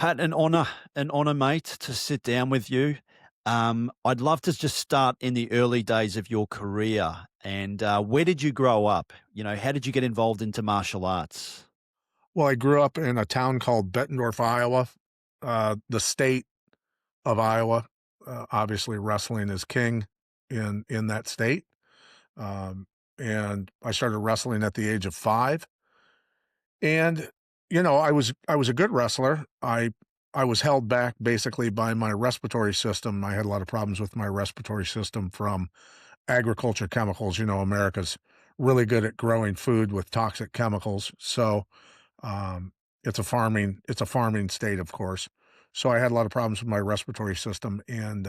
Pat, an honor, mate, to sit down with you. I'd love to just start in the early days of your career. And where did you grow up? How did you get involved into martial arts? Well, I grew up in a town called Bettendorf, Iowa, the state of Iowa. Obviously, wrestling is king in that state. Um, and I started wrestling at the age of 5. And I was a good wrestler. I was held back basically by my respiratory system. I had a lot of problems with my respiratory system from agriculture chemicals. America's really good at growing food with toxic chemicals. So it's a farming state, of course. So I had a lot of problems with my respiratory system and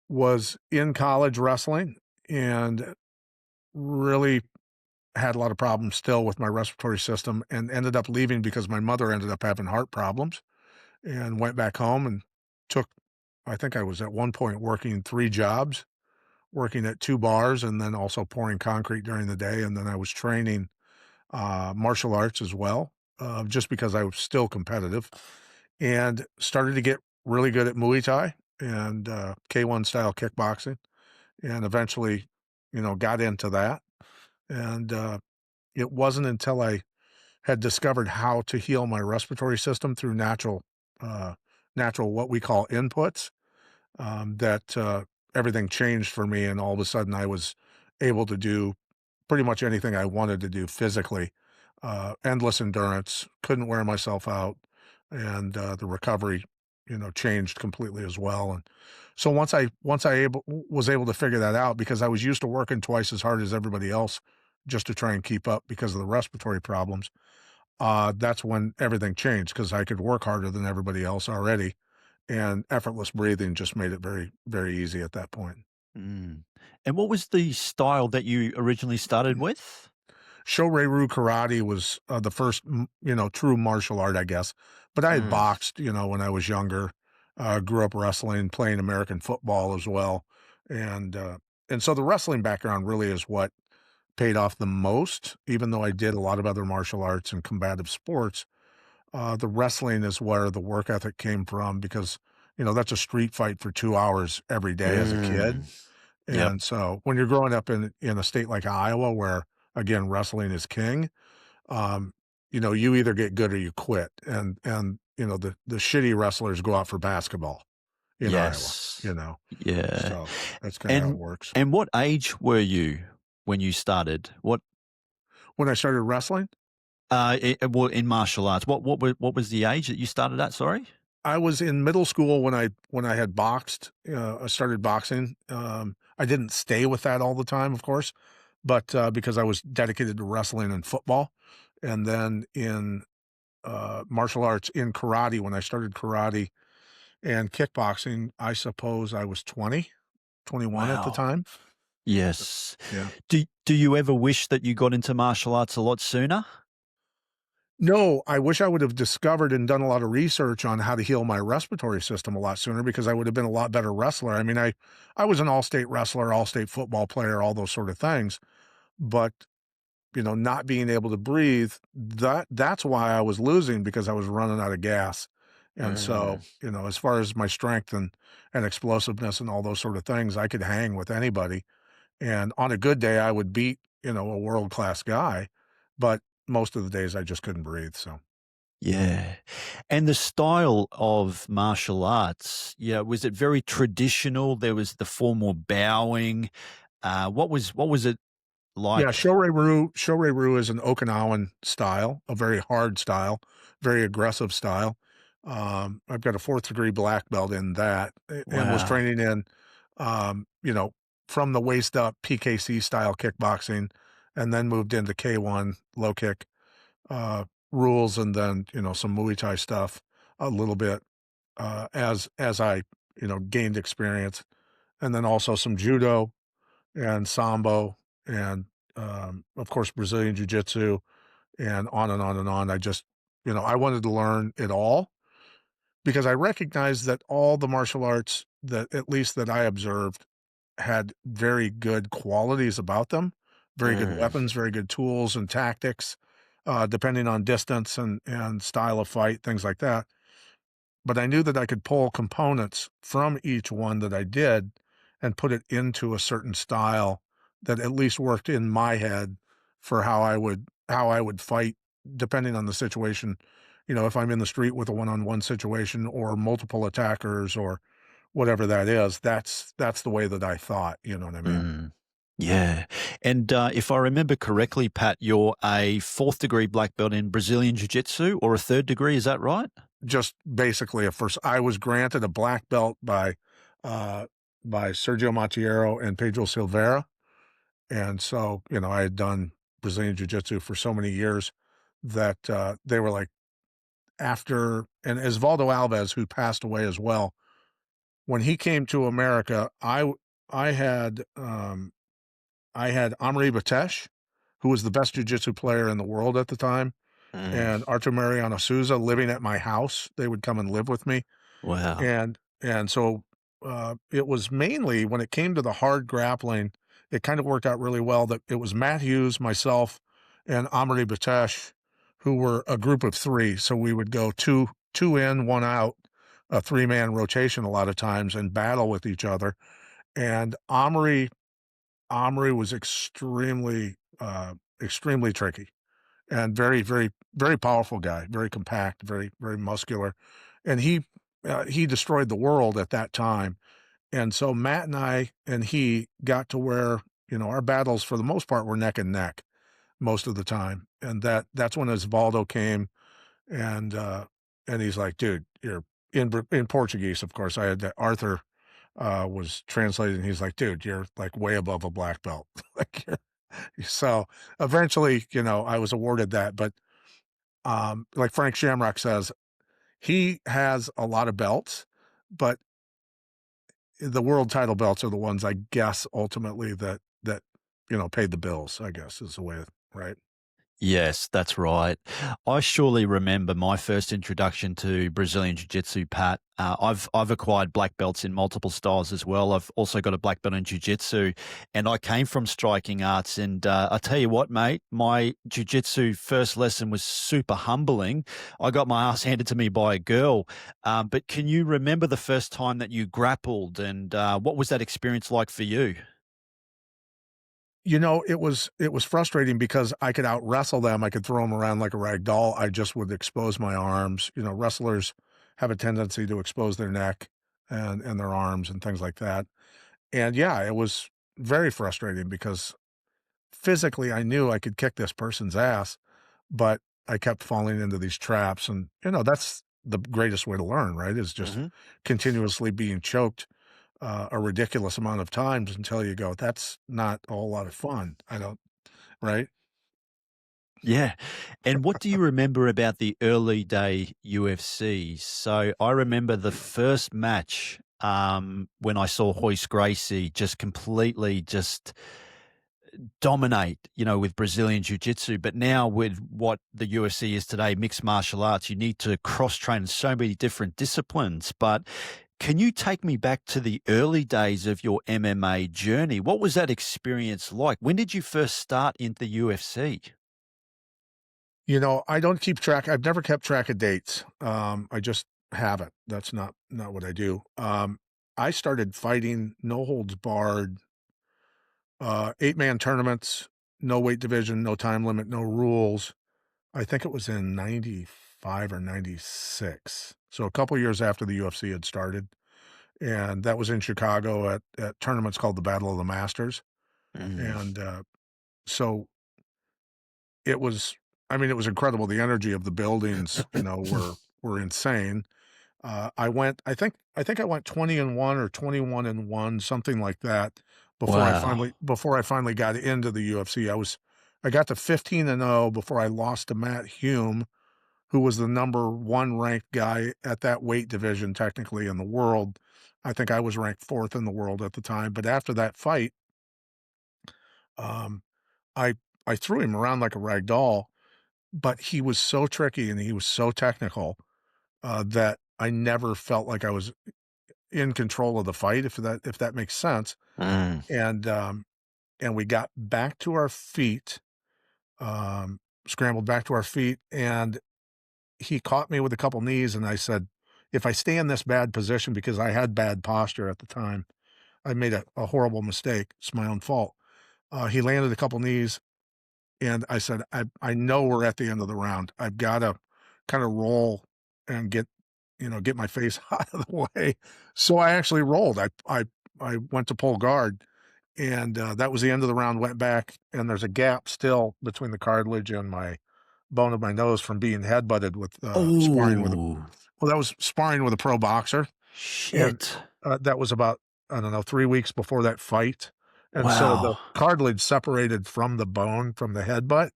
was in college wrestling and really had a lot of problems still with my respiratory system and ended up leaving because my mother ended up having heart problems and went back home and took, I think I was at one point working 3 jobs, working at 2 bars and then also pouring concrete during the day. And then I was training martial arts as well, just because I was still competitive and started to get really good at Muay Thai and K1 style kickboxing, and eventually, got into that. And it wasn't until I had discovered how to heal my respiratory system through natural what we call inputs, that everything changed for me, and all of a sudden I was able to do pretty much anything I wanted to do physically. Endless endurance, couldn't wear myself out, and the recovery, changed completely as well. And so once I was able to figure that out, because I was used to working twice as hard as everybody else just to try and keep up because of the respiratory problems, that's when everything changed because I could work harder than everybody else already, and effortless breathing just made it very, very easy at that point. Mm. And what was the style that you originally started with? Shoreiru karate was, the first, true martial art, I guess, but I had Mm. boxed, when I was younger, grew up wrestling, playing American football as well, and, uh, and so the wrestling background really is what paid off the most, even though I did a lot of other martial arts and combative sports. The wrestling is where the work ethic came from because, that's a street fight for 2 hours every day as a kid. Mm. Yep. And so when you're growing up in a state like Iowa where, again, wrestling is king, um, you either get good or you quit. And the shitty wrestlers go out for basketball in Iowa, Yes. Yeah. so that's kinda how it And works. and what age were you when you started? When I started wrestling, Well, in martial arts, what was the age that you started at? Sorry. I was in middle school when I had boxed, I started boxing. I didn't stay with that all the time, of course, but, because I was dedicated to wrestling and football. And then in, martial arts, in karate, when I started karate and kickboxing, I suppose I was 20, 21 at the Wow. time. Yes. Yeah. Do you ever wish that you got into martial arts a lot sooner? No, I wish I would have discovered and done a lot of research on how to heal my respiratory system a lot sooner because I would have been a lot better wrestler. I mean, I was an all-state wrestler, all-state football player, all those sort of things, but, not being able to breathe, that's why I was losing because I was running out of gas. And Mm. so, as far as my strength and explosiveness and all those sort of things, I could hang with anybody. And on a good day, I would beat, a world-class guy, but most of the days I just couldn't breathe, so. Yeah. And the style of martial arts, yeah, was it very traditional? There was the formal bowing. What was it Yeah, like? Shoreiru is an Okinawan style, a very hard style, very aggressive style. I've got a 4th degree black belt in that, and was Wow. training in, um, you know, from the waist up PKC style kickboxing, and then moved into K1 low kick, uh, rules, and then, some Muay Thai stuff a little bit, as I, gained experience, and then also some judo and sambo and, of course, Brazilian jiu-jitsu and on and on and on. I wanted to learn it all because I recognized that all the martial arts that at least that I observed had very good qualities about them, very good Mm. weapons, very good tools and tactics, depending on distance and style of fight, things like that. But I knew that I could pull components from each one that I did and put it into a certain style that at least worked in my head for how I would fight depending on the situation. You know, if I'm in the street with a one-on-one situation or multiple attackers or whatever that is, that's the way that I thought, you know what I mean? Mm. Yeah. And if I remember correctly, Pat, you're a fourth degree black belt in Brazilian Jiu Jitsu or a third degree. Is that right? Just basically a first I was granted a black belt uh, by Sergio Mattiero and Pedro Silveira. And so, you know, I had done Brazilian Jiu-Jitsu for so many years that, they were like after and Osvaldo Alves, who passed away as well, when he came to America, I had, I had Amri Batesh, who was the best jiu-jitsu player in the world at the time, Mm. and Artur Mariano Souza living at my house. They would come and live with me. Wow. And so, it was mainly when it came to the hard grappling, it kind of worked out really well that it was Matt Hughes, myself, and Amary Batesh, who were a group of 3. So we would go 2 in, 1 out, a three-man rotation a lot of times and battle with each other. And Amary was extremely tricky and very powerful guy, very compact, very muscular, and he destroyed the world at that time. And so Matt and I and he got to where, you know, our battles for the most part were neck and neck most of the time. And that's when Osvaldo came and he's like, dude, you're in Portuguese, of course. I had that Arthur was translating. He's like, dude, you're like way above a black belt. like so eventually, you know, I was awarded that. But like Frank Shamrock says, he has a lot of belts, but the world title belts are the ones I guess ultimately that, you know, paid the bills, I guess is the way, right? Yes, that's right. I surely remember my first introduction to Brazilian Jiu-Jitsu, Pat. I've acquired black belts in multiple styles as well. I've also got a black belt in Jiu-Jitsu, and I came from striking arts. And I tell you what, mate, my Jiu-Jitsu first lesson was super humbling. I got my ass handed to me by a girl. But can you remember the first time that you grappled, and what was that experience like for you? You know, it was frustrating because I could out wrestle them. I could throw them around like a rag doll. I just would expose my arms. You know, wrestlers have a tendency to expose their neck and their arms and things like that. And yeah, it was very frustrating because physically I knew I could kick this person's ass, but I kept falling into these traps. And, you know, that's the greatest way to learn, right? Is just Hmm. continuously being choked a ridiculous amount of times until you go, that's not a whole lot of fun. I don't, right? Yeah. And what do you remember about the early day UFC? So I remember the first match when I saw Hoist Gracie just completely just dominate, you know, with Brazilian Jiu Jitsu. But now with what the UFC is today, mixed martial arts, you need to cross train so many different disciplines. But can you take me back to the early days of your MMA journey? What was that experience like? When did you first start in the UFC? You know, I don't keep track. I've never kept track of dates. I just haven't. That's not what I do. I started fighting no holds barred, 8-man tournaments, no weight division, no time limit, no rules. I think it was in 95 or 96. So a couple years after the UFC had started. And that was in Chicago at tournaments called the Battle of the Masters. Mm. And so it was, I mean, it was incredible. The energy of the buildings, you know, were insane. I think I went 20 and 1 or 21 and 1, something like that, Wow. before I finally got into the UFC. I got to 15 and 0 before I lost to Matt Hume, who was the number 1 ranked guy at that weight division technically in the world. I think I was ranked 4th in the world at the time, but after that fight, um, I I threw him around like a rag doll, but he was so tricky and he was so technical, that I never felt like I was in control of the fight, if that makes sense. Mm. And, um, and we got back to our feet, scrambled back to our feet, and he caught me with a couple knees, and I said, "If I stay in this bad position," because I had bad posture at the time, I made a horrible mistake. It's my own fault. He landed a couple knees, and I said, I know we're at the end of the round. I've gotta kinda roll and get my face out of the way." So I actually rolled. I went to pull guard, and, that was the end of the round, went back, and there's a gap still between the cartilage and my bone of my nose from being headbutted with, sparring with a Oh, well, that was sparring with a pro boxer, and, shit. that was about, I don't know, 3 weeks before that fight, and so the Wow. cartilage separated from the bone from the headbutt,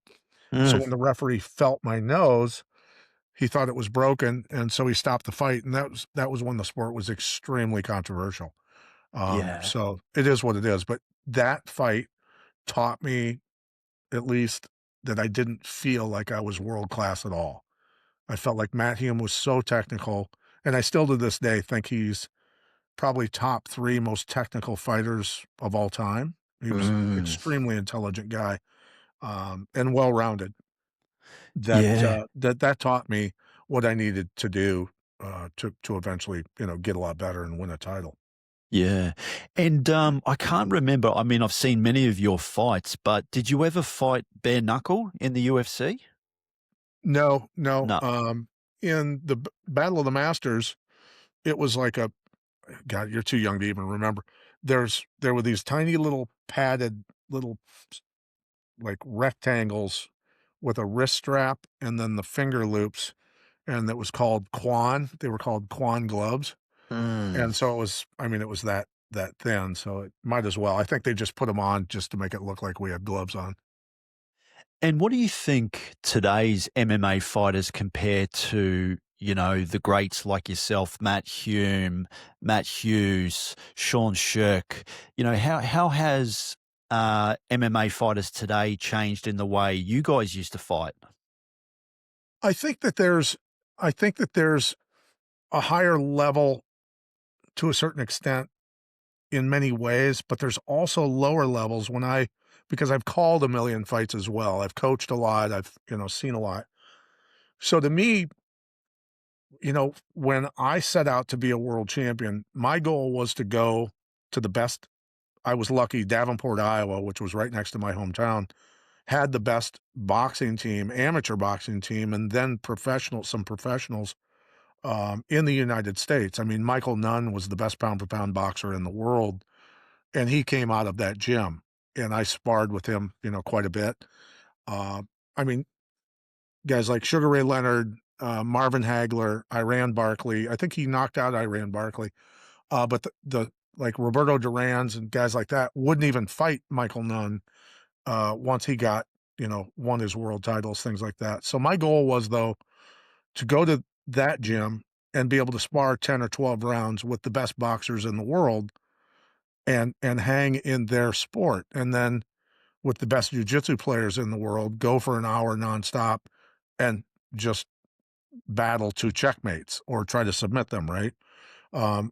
so Mm, when the referee felt my nose, he thought it was broken, and so he stopped the fight, and that was when the sport was extremely controversial. yeah. So it is what it is, but that fight taught me, at least, that I didn't feel like I was world class at all. I felt like Matt Hume was so technical, and I still to this day think he's probably top 3 most technical fighters of all time. He was Mm, extremely intelligent guy, and well-rounded. yeah. That taught me what I needed to do, to eventually, get a lot better and win a title. Yeah. And I can't remember. I mean, I've seen many of your fights, but did you ever fight bare knuckle in the UFC? No, no, No. in the B Battle of the Masters, it was like a God, you're too young to even remember. There were these tiny little padded little, like, rectangles with a wrist strap and then the finger loops, and that was called Quan. They were called Quan gloves, Mm. and so it was that thin, so it might as well. I think they just put them on just to make it look like we had gloves on. And what do you think today's MMA fighters compare to, the greats like yourself, Matt Hume, Matt Hughes, Sean Shirk? How has MMA fighters today changed in the way you guys used to fight? I think that there's I think that there's a higher level to a certain extent in many ways, but there's also lower levels because I've called a million fights as well. I've coached a lot. I've, seen a lot. So to me, when I set out to be a world champion, my goal was to go to the best. I was lucky. Davenport, Iowa, which was right next to my hometown, had the best boxing team, amateur boxing team, and then some professionals, in the United States. I mean, Michael Nunn was the best pound for pound boxer in the world, and he came out of that gym, and I sparred with him, quite a bit. Uh, I mean, guys like Sugar Ray Leonard, Marvin Hagler, Iran Barkley. I think he knocked out Iran Barkley. But the like Roberto Duran's and guys like that wouldn't even fight Michael Nunn, once he won his world titles, things like that. So my goal was, though, to go to that gym and be able to spar 10 or 12 rounds with the best boxers in the world and hang in their sport. And then with the best jujitsu players in the world, go for an hour nonstop and just battle to checkmates or try to submit them, right?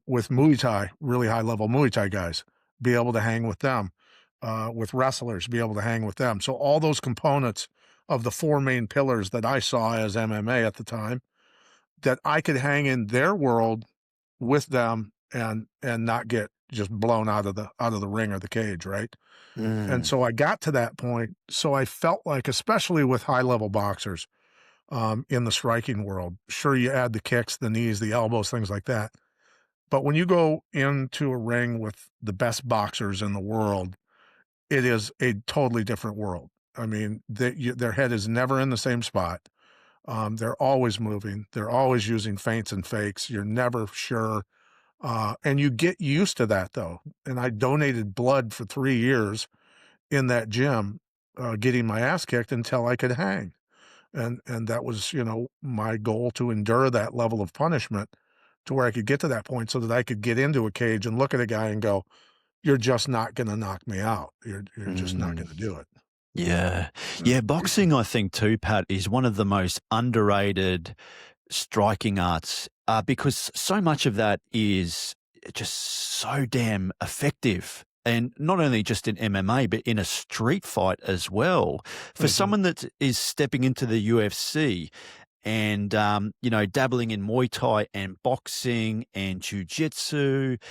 With Muay Thai, really high level Muay Thai guys, be able to hang with them. With wrestlers, be able to hang with them. So all those components of the 4 main pillars that I saw as MMA at the time, that I could hang in their world with them and not get just blown out of the ring or the cage, right? And Mm. so I got to that point. So I felt like, especially with high level boxers, in the striking world, sure, you add the kicks, the knees, the elbows, things like that. But when you go into a ring with the best boxers in the world, it is a totally different world. I mean, their head is never in the same spot. They're always moving. They're always using feints and fakes. You're never sure. And you get used to that, though. And I donated blood for 3 years in that gym, getting my ass kicked until I could hang. And that was, my goal, to endure that level of punishment to where I could get to that point so that I could get into a cage and look at a guy and go, "You're just not gonna knock me out. You're just not Mm. gonna do it." Yeah. Yeah. Yeah. Boxing, I think, too, Pat, is one of the most underrated striking arts because so much of that is just so damn effective. and not only just in MMA, but in a street fight as well. For Mhm. someone that is stepping into the UFC and, dabbling in Muay Thai and boxing and jujitsu,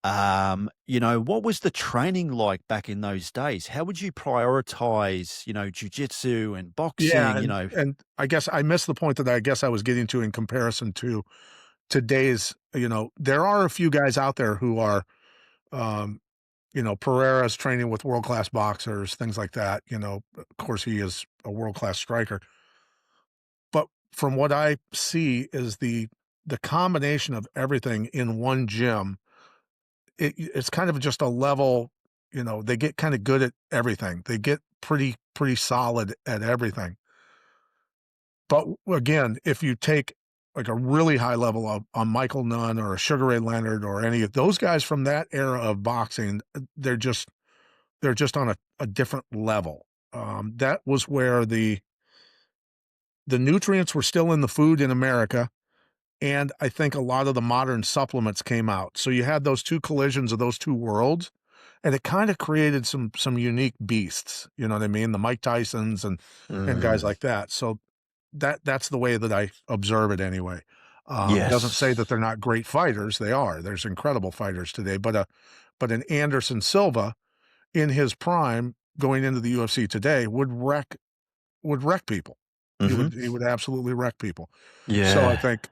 what was the training like back in those days? How would you prioritize, jujitsu and Yeah, boxing, and I guess I missed the point that I guess I was getting to in comparison to today's, there are a few guys out there who are, um, Pereira's training with world-class boxers, things like that, of course, he is a world-class striker. But from what I see is the combination of everything in one gym, it's kind of just a level, they get kinda good at everything. They get pretty solid at everything. But again, if you take like a really high level of on Michael Nunn or a Sugar Ray Leonard or any of those guys from that era of boxing, they're just on a different level. That was where the nutrients were still in the food in America, and I think a lot of the modern supplements came out. So you had those 2 collisions of those 2 worlds, and it kinda created some unique beasts, you know what I mean? The Mike Tysons and guys Mm, like that. So that's the way that I observe it anyway. Doesn't say that yes. they're not great fighters, they are. There's incredible fighters today, but an Anderson Silva in his prime going into the UFC today would wreck people. He Mhm. would he would absolutely wreck people. So I Yeah. think,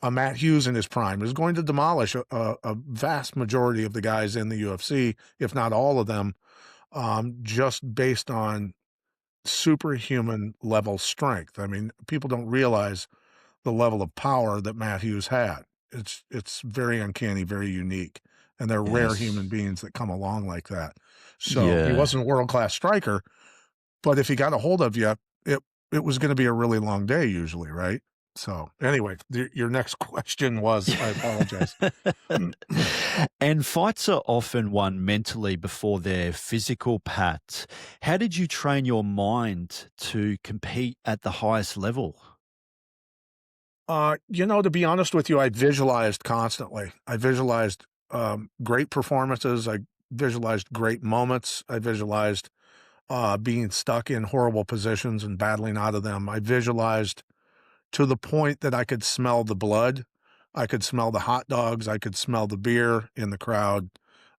a Matt Hughes in his prime is going to demolish a vast majority of the guys in the UFC, if not all of them, just based on superhuman level strength. I mean, people don't realize the level of power that Matt Hughes had. It's very uncanny, very unique, and they're rare human Yes. beings that come along like that. So, he Yeah. wasn't a world-class striker, but if he got a hold of you, it it was gonna be a really long day usually, right? So, anyway, your next question was I apologize. And fights are often won mentally before their physical, Pat. How did you train your mind to compete at the highest level? To be honest with you, I visualized constantly. I visualized, great performances, I visualized great moments, I visualized, being stuck in horrible positions and battling out of them. I visualized to the point that I could smell the blood, I could smell the hot dogs, I could smell the beer in the crowd,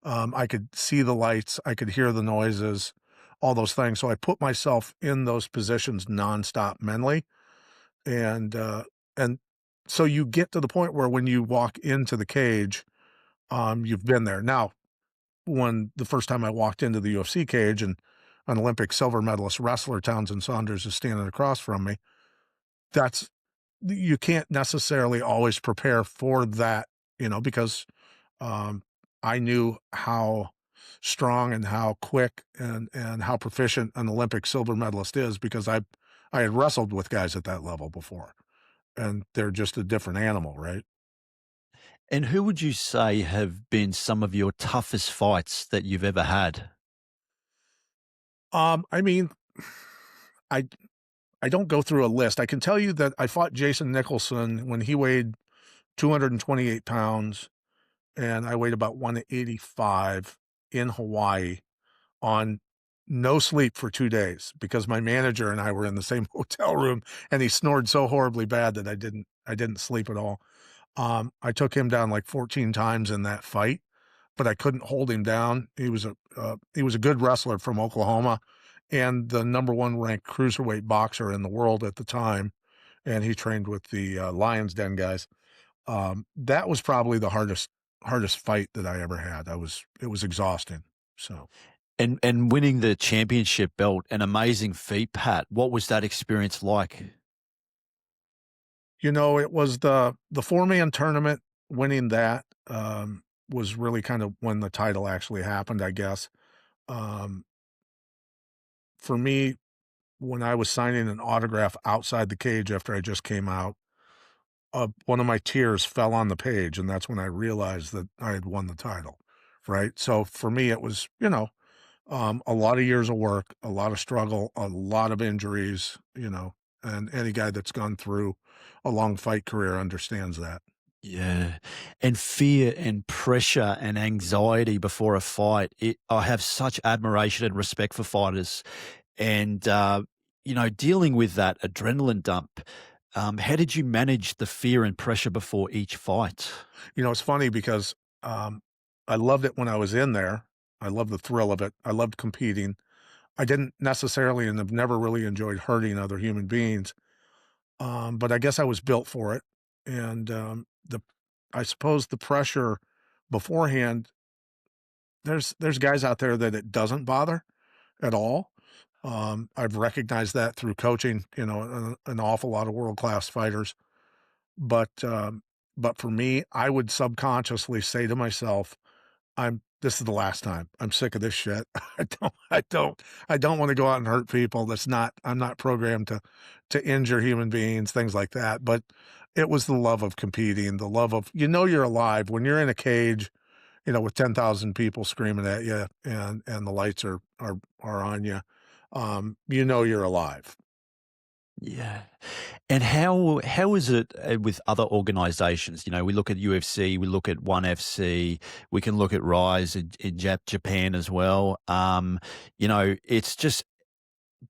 I could see the lights, I could hear the noises, all those things, so I put myself in those positions nonstop mentally, and, uh, and so you get to the point where when you walk into the cage, you've been there. Now, when the first time I walked into the UFC cage and an Olympic silver medalist wrestler, Townsend Saunders, is standing across from me, that's you can't necessarily always prepare for that, because, um, I knew how strong and how quick and how proficient an Olympic silver medalist is because I had wrestled with guys at that level before, and they're just a different animal, right? And who would you say have been some of your toughest fights that you've ever had? I mean, I I don't go through a list. I can tell you that I fought Jason Nicholson when he weighed 228 pounds, and I weighed about 185 in Hawaii on no sleep for 2 days because my manager and I were in the same hotel room, and he snored so horribly bad that I didn't sleep at all. I took him down like 14 times in that fight, but I couldn't hold him down. He was a good wrestler from Oklahoma and the number 1 ranked cruiserweight boxer in the world at the time, and he trained with the, Lions Den guys. That was probably the hardest fight that I ever had. It was exhausting, so And winning the championship belt, an amazing feat, Pat. What was that experience like? It was the four-man tournament, winning that, was really kind of when the title actually happened, I guess. Um, for me, when I was signing an autograph outside the cage after I just came out, one of my tears fell on the page, and that's when I realized that I had won the title, right? So for me, it was, a lot of years of work, a lot of struggle, a lot of injuries, and any guy that's gone through a long fight career understands that. Yeah. And fear and pressure and anxiety before a fight. I have such admiration and respect for fighters. And, dealing with that adrenaline dump, how did you manage the fear and pressure before each fight? It's funny because, I loved it when I was in there. I loved the thrill of it. I loved competing. I didn't necessarily and have never really enjoyed hurting other human beings, but I guess I was built for it, and, I suppose the pressure beforehand, there's guys out there that it doesn't bother at all. I've recognized that through coaching, an awful lot of world-class fighters, but, but for me, I would subconsciously say to myself, this is the last time. I'm sick of this shit. I don't wanna go out and hurt people. I'm not programmed to injure human beings, things like that, but it was the love of competing, the love of you're alive when you're in a cage, with 10,000 people screaming at you and the lights are on you, you're alive. Yeah. And how is it with other organizations? We look at UFC, we look at ONE FC, we can look at Rise in Japan as well. It's just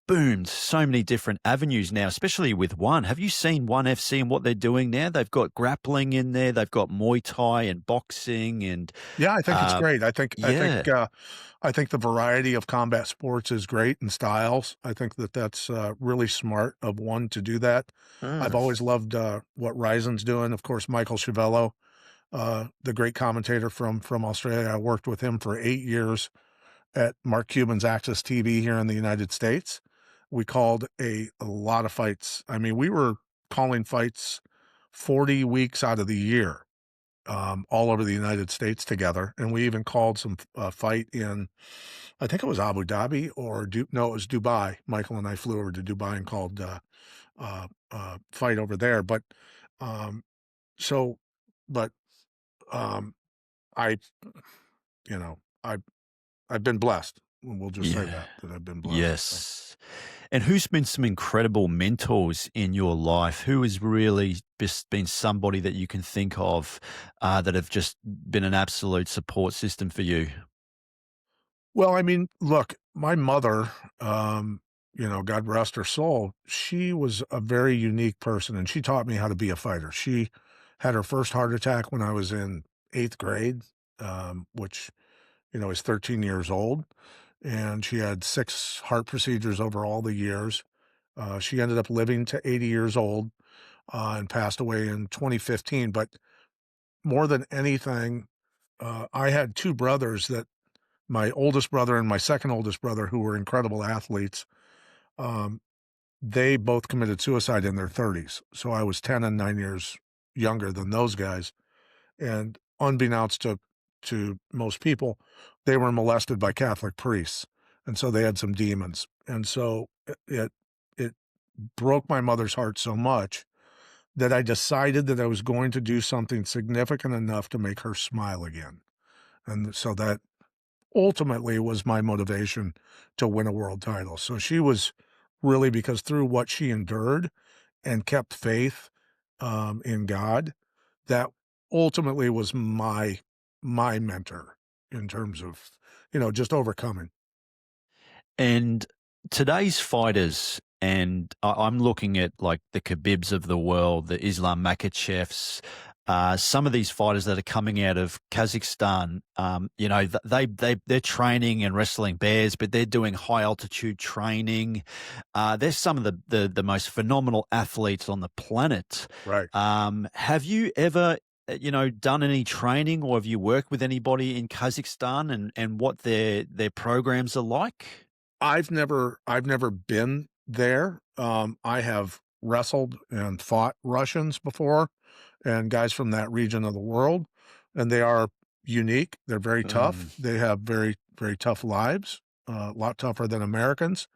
boomed so many different avenues now, especially with ONE. Have you seen ONE FC and what they're doing now? They've got grappling in there, they've got Muay Thai and boxing and Yeah, I think it's uh, great. yeah. I think the variety of combat sports is great and styles. I think that's really smart of one to do that. I've Mm. always loved what Ryzen's doing. Of course, Michael Chiavello, the great commentator from Australia. I worked with him for 8 years at Mark Cuban's Access TV here in the United States. We called a lot of fights. I mean, we were calling fights 40 weeks out of the year, all over the United States together, and we even called some fight in, I think it was Abu Dhabi or no, it was Dubai. Michael and I flew over to Dubai and called fight over there. But um, so, but um, I, you know, I I've been blessed. We'll just say Yeah. that I've been blessed. So. Yes. And who's been some incredible mentors in your life? Who has really just been somebody that you can think of that have just been an absolute support system for you? Well, I mean, look, my mother, God rest her soul, she was a very unique person and she taught me how to be a fighter. She had her first heart attack when I was in eighth grade, which, is 13 years old. And she had six heart procedures over all the years. She ended up living to 80 years old and passed away in 2015. But more than anything, I had two brothers that my oldest brother and my second oldest brother, who were incredible athletes, um, they both committed suicide in their 30s. So I was 10 and 9 years younger than those guys. And unbeknownst to most people, they were molested by Catholic priests. And so they had some demons. And so it broke my mother's heart so much that I decided that I was going to do something significant enough to make her smile again. And so that ultimately was my motivation to win a world title. So she was really because through what she endured and kept faith, in God, that ultimately was my mentor in terms of, just overcoming. And today's fighters, and I'm looking at like the Khabibs of the world, the Islam Makhachevs, some of these fighters that are coming out of Kazakhstan. They're training and wrestling bears, but they're doing high altitude training. They're some of the most phenomenal athletes on the planet. Right. Have you ever done any training, or have you worked with anybody in Kazakhstan and what their programs are like? I've never been there. I have wrestled and fought Russians before and guys from that region of the world, and they are unique. They're very tough. Mm. They have very, very tough lives, a lot tougher than Americans.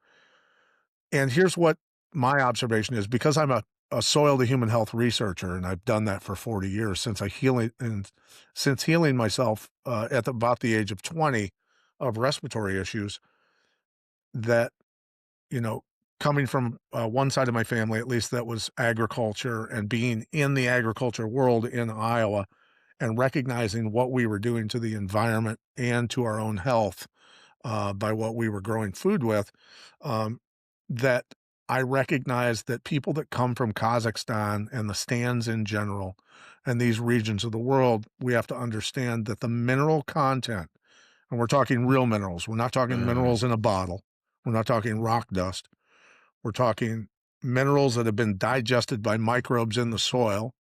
And here's what my observation is because I'm a soil to human health researcher, and I've done that for 40 years since healing myself at about the age of 20 of respiratory issues that, you know, coming from one side of my family, at least that was agriculture and being in the agriculture world in Iowa and recognizing what we were doing to the environment and to our own health by what we were growing food with, um, that I recognize that people that come from Kazakhstan and the stands in general and these regions of the world, we have to understand that the mineral content, and we're talking real minerals, we're not talking Mm. minerals in a bottle, we're not talking rock dust, we're talking minerals that have been digested by microbes in the soil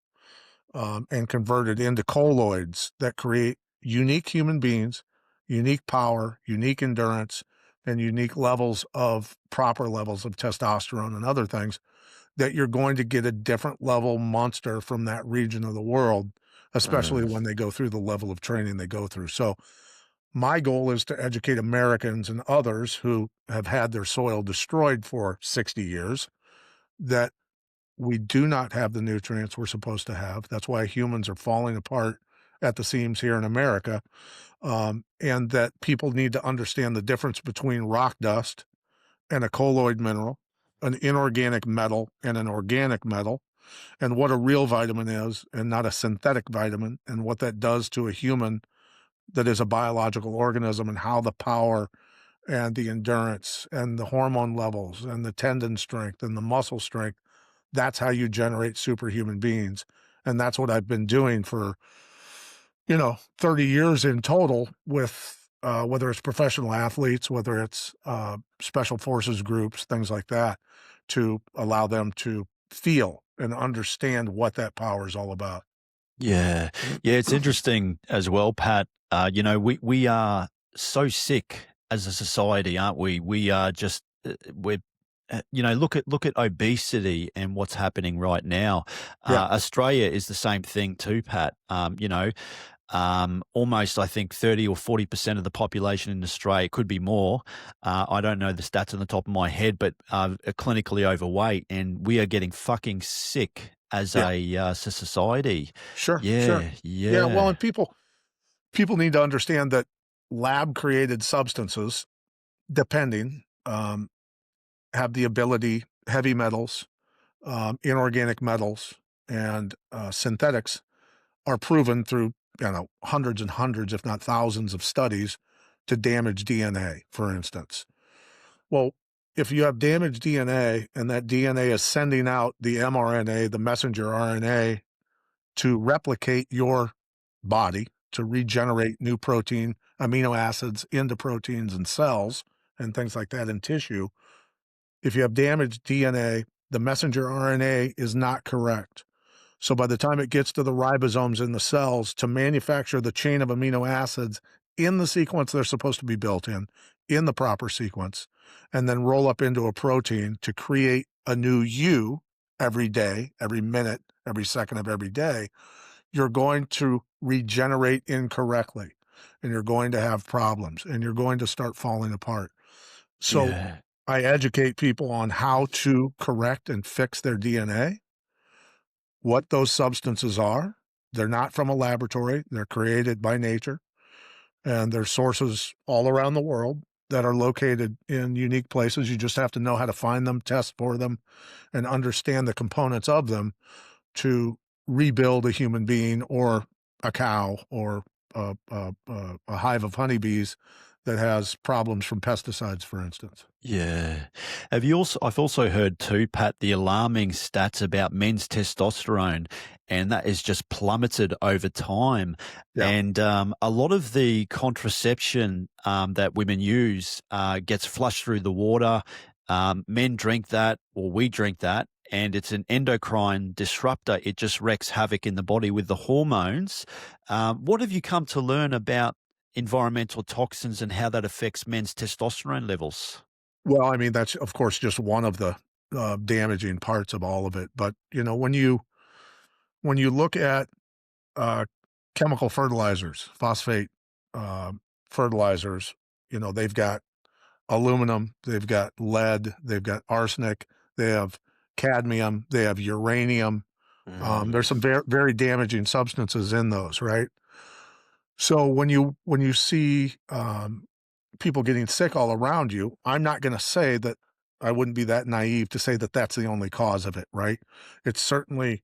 and converted into colloids that create unique human beings, unique power, unique endurance, and unique levels of proper levels of testosterone and other things that you're going to get a different level monster from that region of the world, especially Mm. when they go through the level of training they go through. So my goal is to educate Americans and others who have had their soil destroyed for 60 years that we do not have the nutrients we're supposed to have. That's why humans are falling apart at the seams here in America. And that people need to understand the difference between rock dust and a colloid mineral, an inorganic metal and an organic metal, and what a real vitamin is and not a synthetic vitamin, and what that does to a human that is a biological organism, and how the power and the endurance and the hormone levels and the tendon strength and the muscle strength, that's how you generate superhuman beings. And that's what I've been doing for, 30 years in total with whether it's professional athletes, whether it's special forces groups, things like that, to allow them to feel and understand what that power is all about. Yeah. Yeah, it's interesting as well, Pat. We are so sick as a society, aren't we? We are just we're look at obesity and what's happening right now. Yeah, Australia is the same thing too, Pat. Almost I think 30 or 40% of the population in Australia, could be more. I don't know the stats on the top of my head, but are clinically overweight, and we are getting fucking sick as yeah, a society. sure, sure. Yeah, Yeah, well, and yeah, people need to understand that lab created substances, depending, have the ability, heavy metals, inorganic metals, and synthetics are proven through hundreds and hundreds, if not thousands, of studies to damage DNA, for instance. Well, if you have damaged DNA and that DNA is sending out the mRNA, the messenger RNA, to replicate your body, to regenerate new protein, amino acids into proteins and cells and things like that in tissue, if you have damaged DNA, the messenger RNA is not correct. So by the time it gets to the ribosomes in the cells to manufacture the chain of amino acids in the sequence they're supposed to be built in the proper sequence, and then roll up into a protein to create a new you every day, every minute, every second of every day, you're going to regenerate incorrectly and you're going to have problems and you're going to start falling apart. So yeah, I educate people on how to correct and fix their DNA, what those substances are. They're not from a laboratory, they're created by nature, and there's sources all around the world that are located in unique places. You just have to know how to find them, test for them, and understand the components of them to rebuild a human being or a cow or a hive of honeybees that has problems from pesticides, for instance. yeah. I've also heard too, Pat, the alarming stats about men's testosterone, and that is just plummeted over time. Yeah. And a lot of the contraception that women use gets flushed through the water. Men drink that, or we drink that, and it's an endocrine disruptor. It just wreaks havoc in the body with the hormones. What have you come to learn about environmental toxins and how that affects men's testosterone levels? Well, I mean, that's, of course, just one of the damaging parts of all of it. But, when you look at uh, chemical fertilizers, phosphate uh, fertilizers, they've got aluminum, they've got lead, they've got arsenic, they have cadmium, they have uranium. Mm. There's some very, very damaging substances in those, right? So when you see people getting sick all around you, I'm not going to say that I wouldn't be that naive to say that that's the only cause of it, right? It's certainly,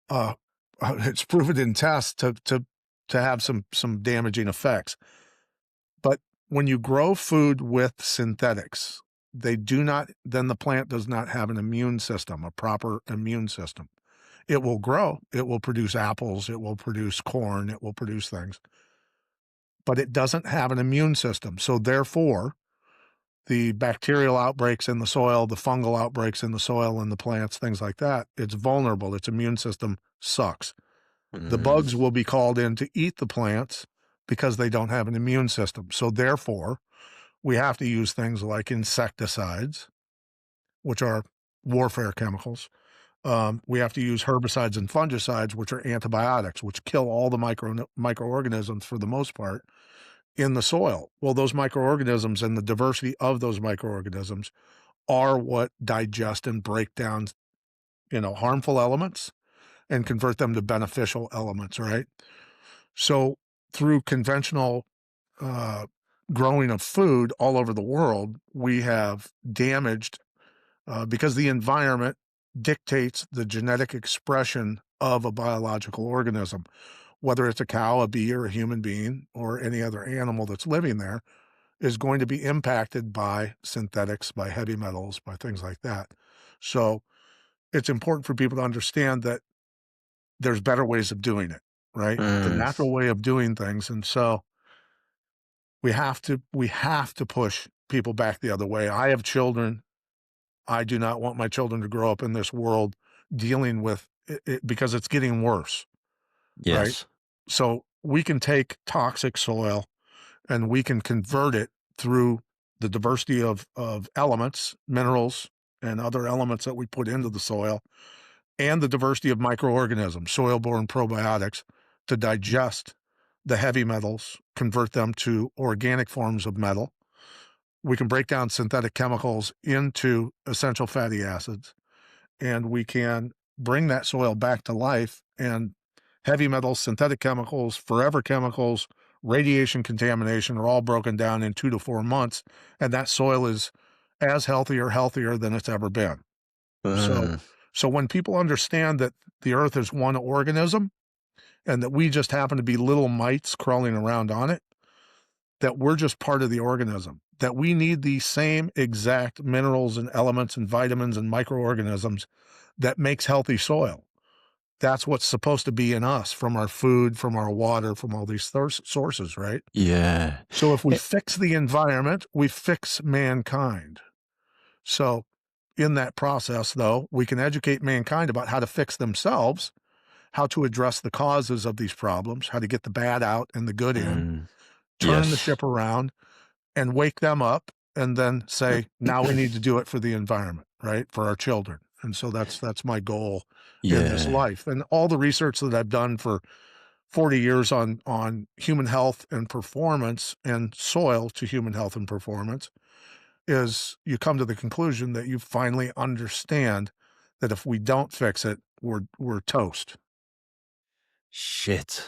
uh, it's proven in tests to have some damaging effects. But when you grow food with synthetics, they do not then the plant does not have an immune system, a proper immune system. It will grow, it will produce apples, it will produce corn, it will produce things, but it doesn't have an immune system. So therefore, the bacterial outbreaks in the soil, the fungal outbreaks in the soil and the plants, things like that, it's vulnerable. Its immune system sucks. The Mm, bugs will be called in to eat the plants because they don't have an immune system. So therefore, we have to use things like insecticides, which are warfare chemicals. We have to use herbicides and fungicides, which are antibiotics, which kill all the microorganisms for the most part in the soil. Well, those microorganisms and the diversity of those microorganisms are what digest and break down, harmful elements and convert them to beneficial elements, right? So through conventional uh, growing of food all over the world, we have damaged because the environment dictates the genetic expression of a biological organism, whether it's a cow, a bee, or a human being, or any other animal that's living there, is going to be impacted by synthetics, by heavy metals, by things like that. So it's important for people to understand that there's better ways of doing it, right? The mm, natural way of doing things. And so we have to push people back the other way. I have children. I do not want my children to grow up in this world dealing with it because it's getting worse, right? yes. So we can take toxic soil and we can convert it through the diversity of elements, minerals, and other elements that we put into the soil, and the diversity of microorganisms, soil-borne probiotics, to digest the heavy metals, convert them to organic forms of metal. We can break down synthetic chemicals into essential fatty acids, and we can bring that soil back to life. And heavy metals, synthetic chemicals, forever chemicals, radiation contamination are all broken down in 2 to 4 months, and that soil is as healthy or healthier than it's ever been. So, Mm, so when people understand that the earth is one organism and that we just happen to be little mites crawling around on it, that we're just part of the organism, that we need the same exact minerals and elements and vitamins and microorganisms that makes healthy soil. That's what's supposed to be in us from our food, from our water, from all these sources, right? yeah. So if we Eh, fix the environment, we fix mankind. So in that process, though, we can educate mankind about how to fix themselves, how to address the causes of these problems, how to get the bad out and the good in, mm, turn the yes. ship around and wake them up and then say, now we need to do it for the environment, right? For our children. And so that's my goal in this Yeah. life. And all the research that I've done for 40 years on human health and performance and soil to human health and performance is you come to the conclusion that you finally understand that if we don't fix it, we're toast. Shit.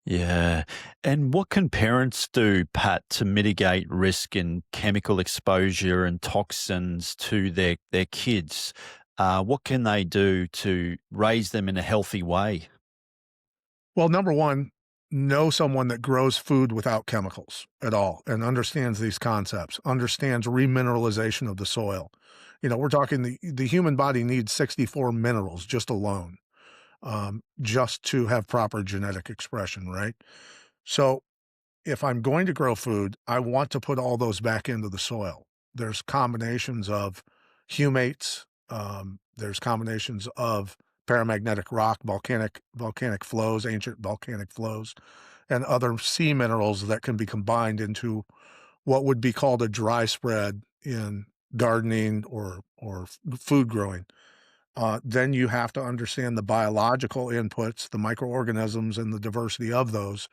Yeah. And what can parents do, Pat, to mitigate risk in chemical exposure and toxins to their kids? What can they do to raise them in a healthy way? Well, number one, know someone that grows food without chemicals at all and understands these concepts, understands remineralization of the soil. We're talking the human body needs 64 minerals just alone, just to have proper genetic expression, right? So if I'm going to grow food, I want to put all those back into the soil. There's combinations of humates, there's combinations of paramagnetic rock, volcanic flows, ancient volcanic flows, and other sea minerals that can be combined into what would be called a dry spread in gardening or food growing. Then you have to understand the biological inputs, the microorganisms, and the diversity of those,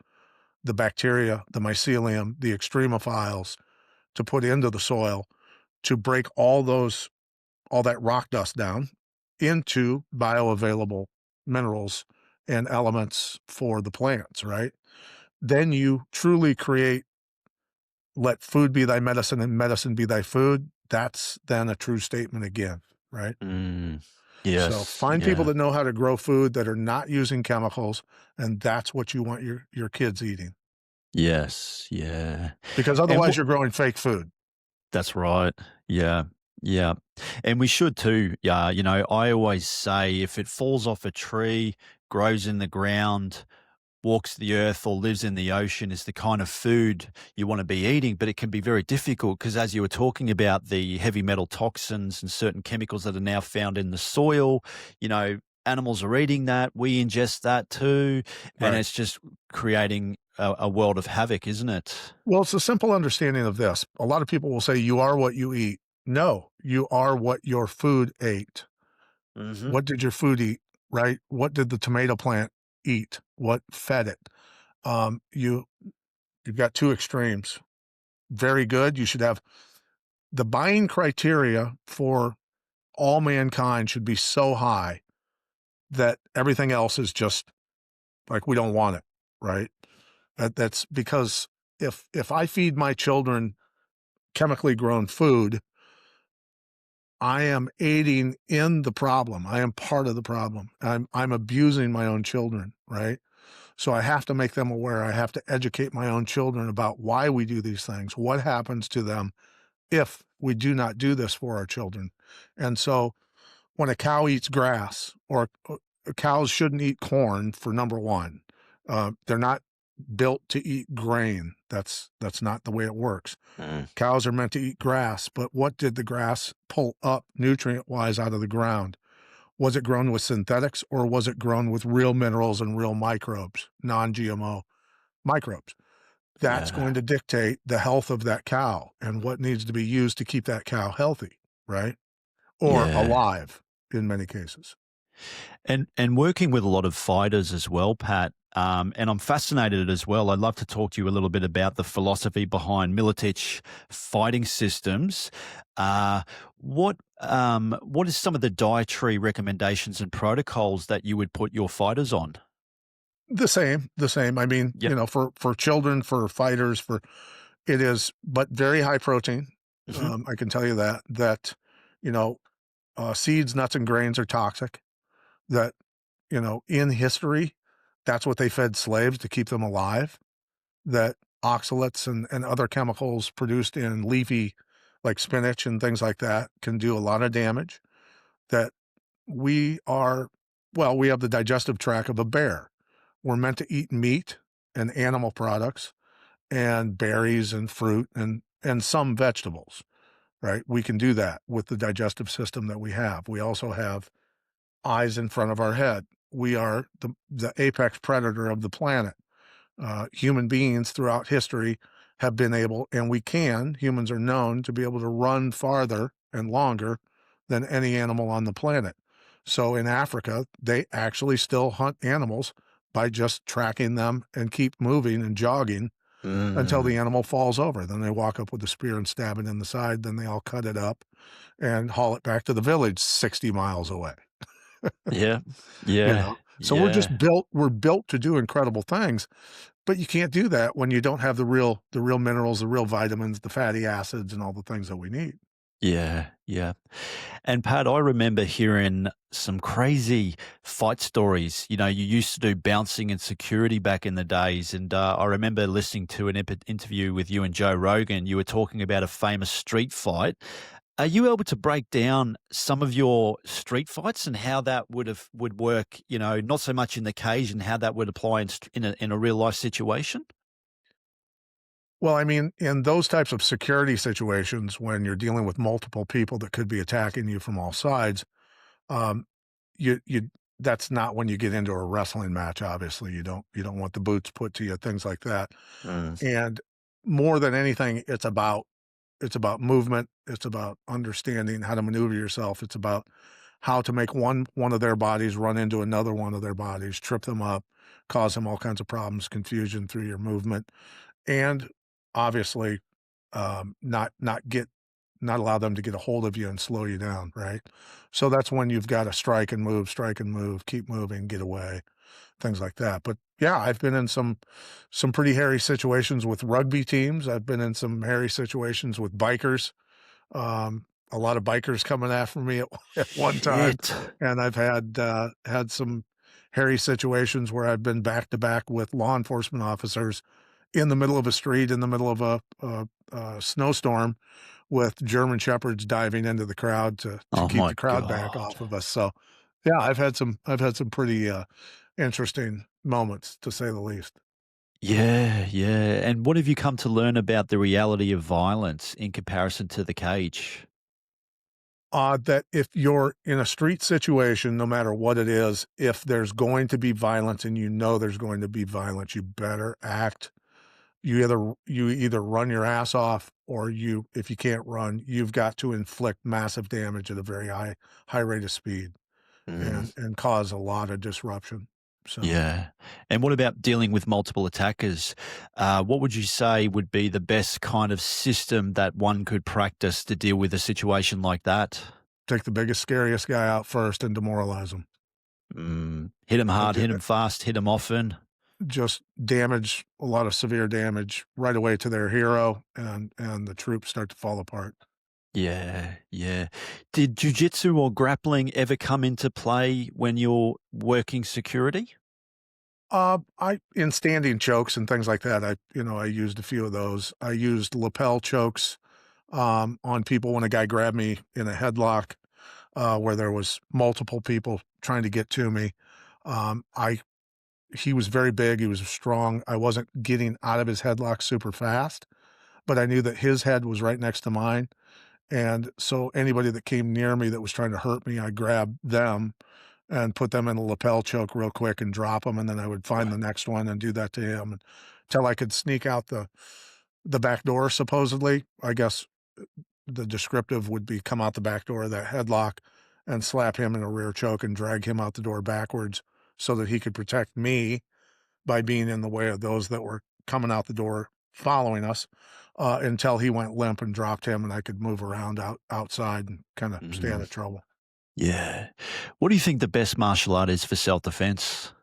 the bacteria, the mycelium, the extremophiles, to put into the soil to break all that rock dust down into bioavailable minerals and elements for the plants, right? Then you truly create let food be thy medicine and medicine be thy food. that's then a true statement of give, right? Mm. So Yes. find people Yeah. that know how to grow food that are not using chemicals, and that's what you want your kids eating, Yes. Yeah. because And otherwise you're growing fake food. that's right. Yeah. Yeah. And we should too. Yeah. I always say if it falls off a tree, grows in the ground, walks the earth or lives in the ocean is the kind of food you want to be eating. But it can be very difficult because, as you were talking about, the heavy metal toxins and certain chemicals that are now found in the soil, you know, animals are eating that. We ingest that too. And Right. it's just creating a world of havoc, isn't it? Well, it's a simple understanding of this. A lot of people will say, "You are what you eat." No, you are what your food ate. Hmm. What did your food eat, right? What did the tomato plant eat? What fed it? You've got 2 extremes. Very good, you should have the buying criteria for all mankind should be so high that everything else is just like, we don't want it, right? That's because if I feed my children chemically grown food, I am aiding in the problem. I am part of the problem. I'm abusing my own children, right? So I have to make them aware. I have to educate my own children about why we do these things, what happens to them if we do not do this for our children. And so when a cow eats grass, or cows shouldn't eat corn, for number one. They're not built to eat grain. That's not the way it works. Mm. Cows are meant to eat grass, but what did the grass pull up nutrient wise out of the ground? Was it grown with synthetics, or was it grown with real minerals and real microbes, non-GMO microbes? That's Yeah. going to dictate the health of that cow and what needs to be used to keep that cow healthy, right? Or Yeah. alive in many cases. And working with a lot of fighters as well, Pat. And I'm fascinated as well. I'd love to talk to you a little bit about the philosophy behind Miletich Fighting Systems. What is some of the dietary recommendations and protocols that you would put your fighters on? The same. I mean, Yep. for children, for fighters, for it is, but very high protein. Hmm. I can tell you that, you know, seeds, nuts, and grains are toxic. That, in history, that's what they fed slaves to keep them alive. That oxalates and other chemicals produced in leafy, like spinach and things like that, can do a lot of damage. That we are, well, we have the digestive tract of a bear. We're meant to eat meat and animal products and berries and fruit and some vegetables, right? We can do that with the digestive system that we have. We also have eyes in front of our head. We are the apex predator of the planet. Human beings throughout history have been able, and humans are known to be able to run farther and longer than any animal on the planet. So in Africa, they actually still hunt animals by just tracking them and keep moving and jogging until Mm. the animal falls over. Then they walk up with a spear and stab it in the side. Then they all cut it up and haul it back to the village 60 miles away. Yeah. You Yeah. know? So Yeah. we're built to do incredible things, but you can't do that when you don't have the real minerals, the real vitamins, the fatty acids, and all the things that we need. Yeah. Yeah. And Pat, I remember hearing some crazy fight stories. You used to do bouncing and security back in the days. And I remember listening to an interview with you and Joe Rogan. You were talking about a famous street fight. Are you able to break down some of your street fights and how that would work? Not so much in the cage and how that would apply in a real life situation. Well, I mean, in those types of security situations, when you're dealing with multiple people that could be attacking you from all sides, um, you that's not when you get into a wrestling match. Obviously, you don't want the boots put to you, things like that. Mm. And more than anything, it's about movement. It's about understanding how to maneuver yourself. It's about how to make one of their bodies run into another one of their bodies, trip them up, cause them all kinds of problems, confusion through your movement, and obviously, not allow them to get a hold of you and slow you down, right? So that's when you've got to strike and move, keep moving, get away, things like that. But yeah, I've been in some pretty hairy situations with rugby teams. I've been in some hairy situations with bikers. A lot of bikers coming after me at at one time, Shit. and I've had some hairy situations where I've been back to back with law enforcement officers in the middle of a street, in the middle of a snowstorm, with German shepherds diving into the crowd to Oh keep my the crowd back god. off of us. So, yeah, I've had some pretty interesting moments, to say the least. Yeah, yeah. And what have you come to learn about the reality of violence in comparison to the cage? That if you're in a street situation, no matter what it is, if there's going to be violence and you know there's going to be violence, you better act. You either run your ass off, or if you can't run, you've got to inflict massive damage at a very high rate of speed Mm, and cause a lot of disruption. So yeah. And what about dealing with multiple attackers? What would you say would be the best kind of system that one could practice to deal with a situation like that? take the biggest, scariest guy out first and demoralize him. Hit him Uh, hard, ju- hit him fast, hit him often. just damage, a lot of severe damage right away to their hero, and the troops start to fall apart. Yeah, yeah. Did jujitsu or grappling ever come into play when you're working security? I in standing chokes and things like that, I used a few of those. I used lapel chokes, on people when a guy grabbed me in a headlock, where there was multiple people trying to get to me. I He was very big, he was strong. I wasn't getting out of his headlock super fast, but I knew that his head was right next to mine, and so anybody that came near me that was trying to hurt me, I grabbed them and put them in a lapel choke real quick and drop them, and then I would find the next one and do that to him until I could sneak out the back door supposedly. I guess the descriptive would be come out the back door of that headlock and slap him in a rear choke and drag him out the door backwards so that he could protect me by being in the way of those that were coming out the door following us, until he went limp and dropped him and I could move around outside and kinda stay out Mhm. of trouble. Yeah. What do you think the best martial art is for self-defense?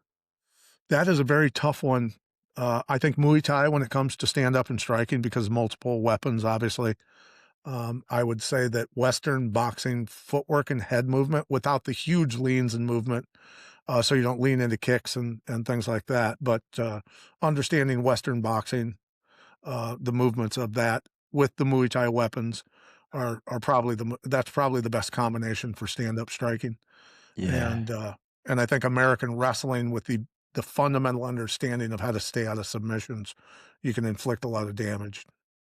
That is a very tough one. I think Muay Thai when it comes to stand up and striking because multiple weapons, obviously. I would say that Western boxing footwork and head movement without the huge leans and movement, so you don't lean into kicks and things like that. But understanding Western boxing, the movements of that with the Muay Thai weapons are probably that's probably the best combination for stand up striking. Yeah. And I think American wrestling with the fundamental understanding of how to stay out of submissions, you can inflict a lot of damage.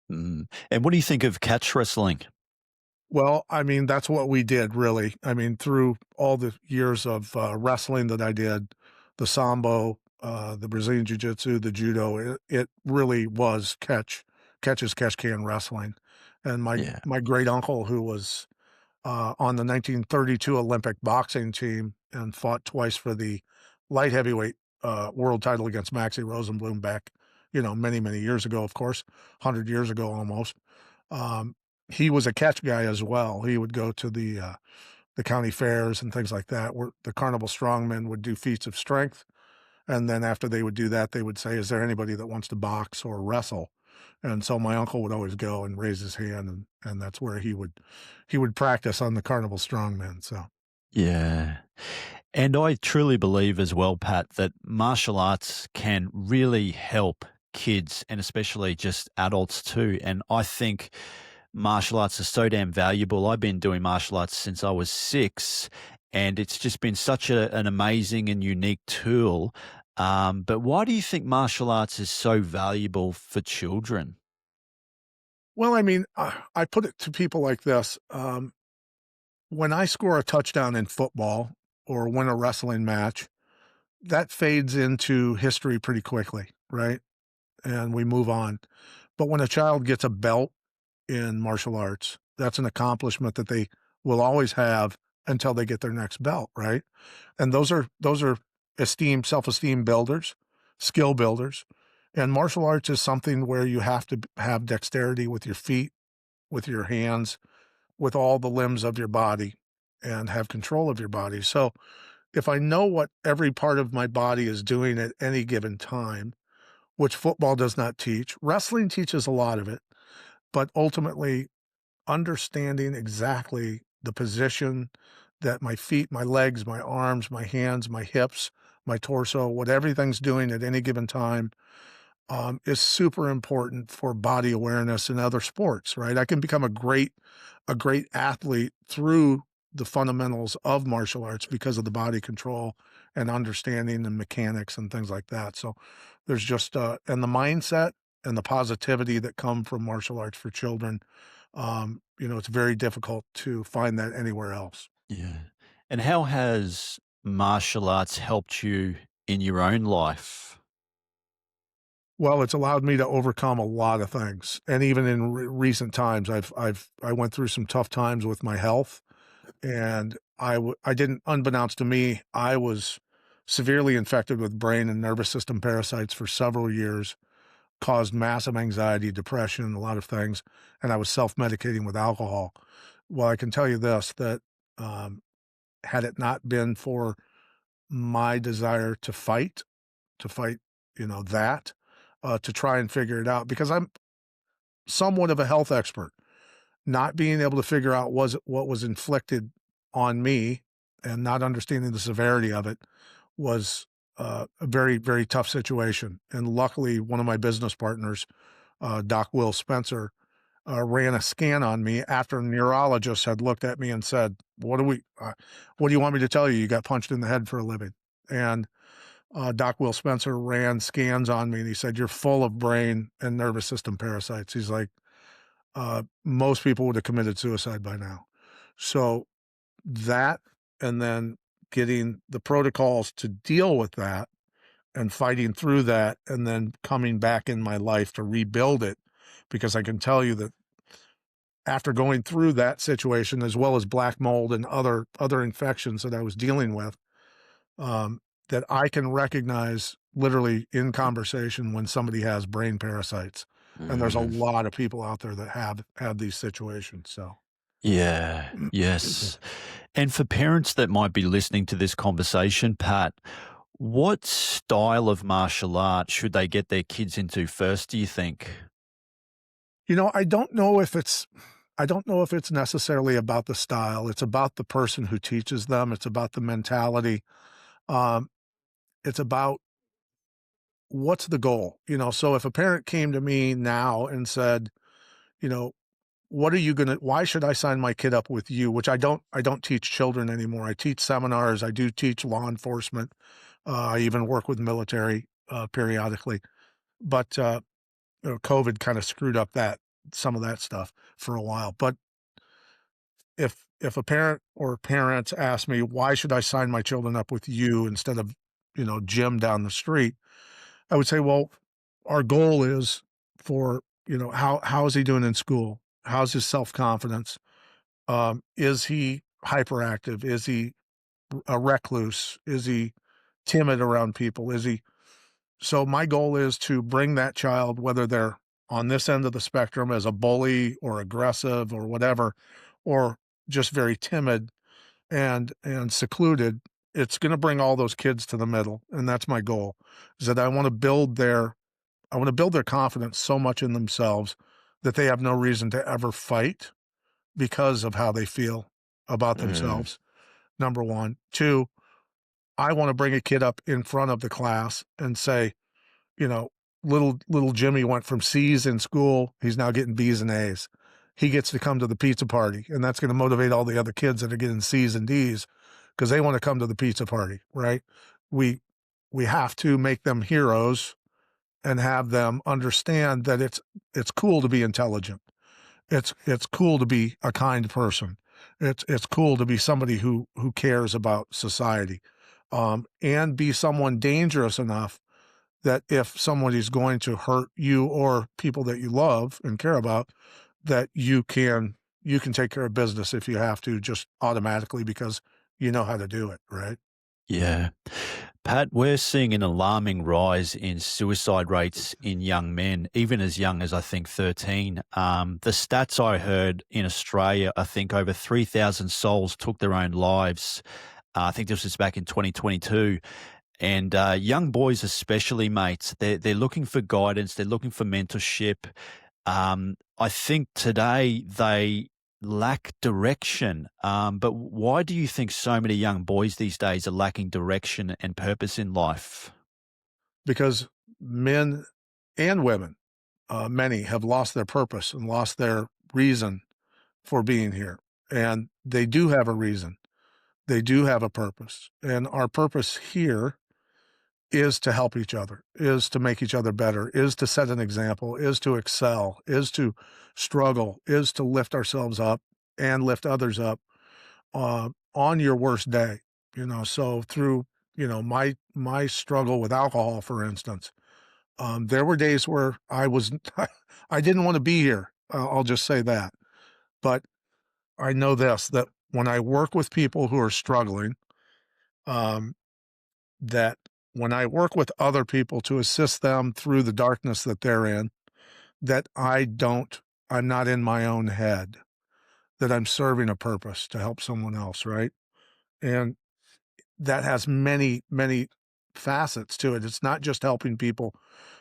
And what do you think of catch wrestling? Well, I mean, that's what we did really. I mean, through all the years of, wrestling that I did, the Sambo, the Brazilian Jiu-Jitsu, the Judo, it really was catch as catch can wrestling. And Yeah. my great uncle who was on the 1932 Olympic boxing team and fought twice for the light heavyweight world title against Maxie Rosenblum back, many, many years ago, of course, 100 years ago almost. Um, he was a catch guy as well. He would go to the county fairs and things like that, where the carnival strongmen would do feats of strength. And then after they would do that, they would say, "Is there anybody that wants to box or wrestle?" And so my uncle would always go and raise his hand, and that's where he would practice on the carnival strongmen. So Yeah. And I truly believe as well, Pat, that martial arts can really help kids and especially just adults too. And I think martial arts are so damn valuable. I've been doing martial arts since I was 6, and it's just been such an amazing and unique tool. But why do you think martial arts is so valuable for children? well, I mean, I put it to people like this: when I score a touchdown in football or win a wrestling match, that fades into history pretty quickly, right? And we move on. But when a child gets a belt in martial arts, that's an accomplishment that they will always have until they get their next belt, right? And those are self-esteem builders, skill builders. And martial arts is something where you have to have dexterity with your feet, with your hands, with all the limbs of your body and have control of your body. So if I know what every part of my body is doing at any given time, which football does not teach, wrestling teaches a lot of it, but ultimately understanding exactly the position that my feet, my legs, my arms, my hands, my hips, my torso, what everything's doing at any given time, is super important for body awareness in other sports, right? I can become a great athlete through the fundamentals of martial arts because of the body control and understanding the mechanics and things like that. So there's just and the mindset and the positivity that come from martial arts for children. It's very difficult to find that anywhere else. Yeah. And how has martial arts helped you in your own life? Well, it's allowed me to overcome a lot of things, and even in recent times, I went through some tough times with my health, and I didn't, unbeknownst to me, I was severely infected with brain and nervous system parasites for several years, caused massive anxiety, depression, a lot of things, and I was self-medicating with alcohol. Well, I can tell you this, that, um, had it not been for my desire to fight, that, to try and figure it out because I'm somewhat of a health expert. Not being able to figure out what was inflicted on me and not understanding the severity of it was a very, very tough situation. And luckily, one of my business partners, Doc Will Spencer, ran a scan on me after a neurologist had looked at me and said, what do you want me to tell you? You got punched in the head for a living." And Doc Will Spencer ran scans on me and he said, "You're full of brain and nervous system parasites." He's like, most people would have committed suicide by now. So that, and then getting the protocols to deal with that and fighting through that, and then coming back in my life to rebuild it. Because I can tell you that after going through that situation, as well as black mold and other infections that I was dealing with, that I can recognize literally in conversation when somebody has brain parasites. And there's a Mm. lot of people out there that have these situations. So Yeah. Yes. And for parents that might be listening to this conversation, Pat, what style of martial art should they get their kids into first, do you think? I don't know if it's necessarily about the style. It's about the person who teaches them. It's about the mentality. Um, it's about what's the goal. So if a parent came to me now and said, you know, what are you gonna why should I sign my kid up with you? Which I don't teach children anymore. I teach seminars, I do teach law enforcement. I even work with military periodically. But COVID kind of screwed up that some of that stuff for a while. But if a parent or parents ask me, why should I sign my children up with you instead of, Jim down the street? I would say, well, our goal is for, how is he doing in school? How's his self-confidence? Is he hyperactive? Is he a recluse? Is he timid around people? So my goal is to bring that child, whether they're on this end of the spectrum as a bully or aggressive or whatever, or just very timid and secluded. It's going to bring all those kids to the middle. And that's my goal, is that I want to build their confidence so much in themselves that they have no reason to ever fight because of how they feel about Mm. themselves. Number one. Two, I want to bring a kid up in front of the class and say, you know, little Jimmy went from C's in school, he's now getting B's and A's. He gets to come to the pizza party, and that's going to motivate all the other kids that are getting C's and D's because they want to come to the pizza party, right? We we have to make them heroes and have them understand that it's cool to be intelligent. It's cool to be a kind person. It's cool to be somebody who cares about society, and be someone dangerous enough that if somebody's going to hurt you or people that you love and care about, that you can take care of business if you have to, just automatically because you know how to do it, right? Yeah. Pat, we're seeing an alarming rise in suicide rates in young men, even as young as I think 13. The stats I heard in Australia, I think over 3,000 souls took their own lives. I think this was back in 2022. And young boys, especially, mates, they're looking for guidance, they're looking for mentorship. I think today lack direction. But why do you think so many young boys these days are lacking direction and purpose in life? because men and women, many have lost their purpose and lost their reason for being here. And they do have a reason. They do have a purpose. And our purpose here is to help each other, is to make each other better, is to set an example, is to excel, is to struggle, is to lift ourselves up and lift others up on your worst day. So through, my struggle with alcohol, for instance, there were days where I was, I didn't want to be here. I'll just say that. But I know this, that when I work with people who are struggling, um, that when I work with other people to assist them through the darkness that they're in, that I'm not in my own head, that I'm serving a purpose to help someone else, right? And that has many, many facets to it. It's not just helping people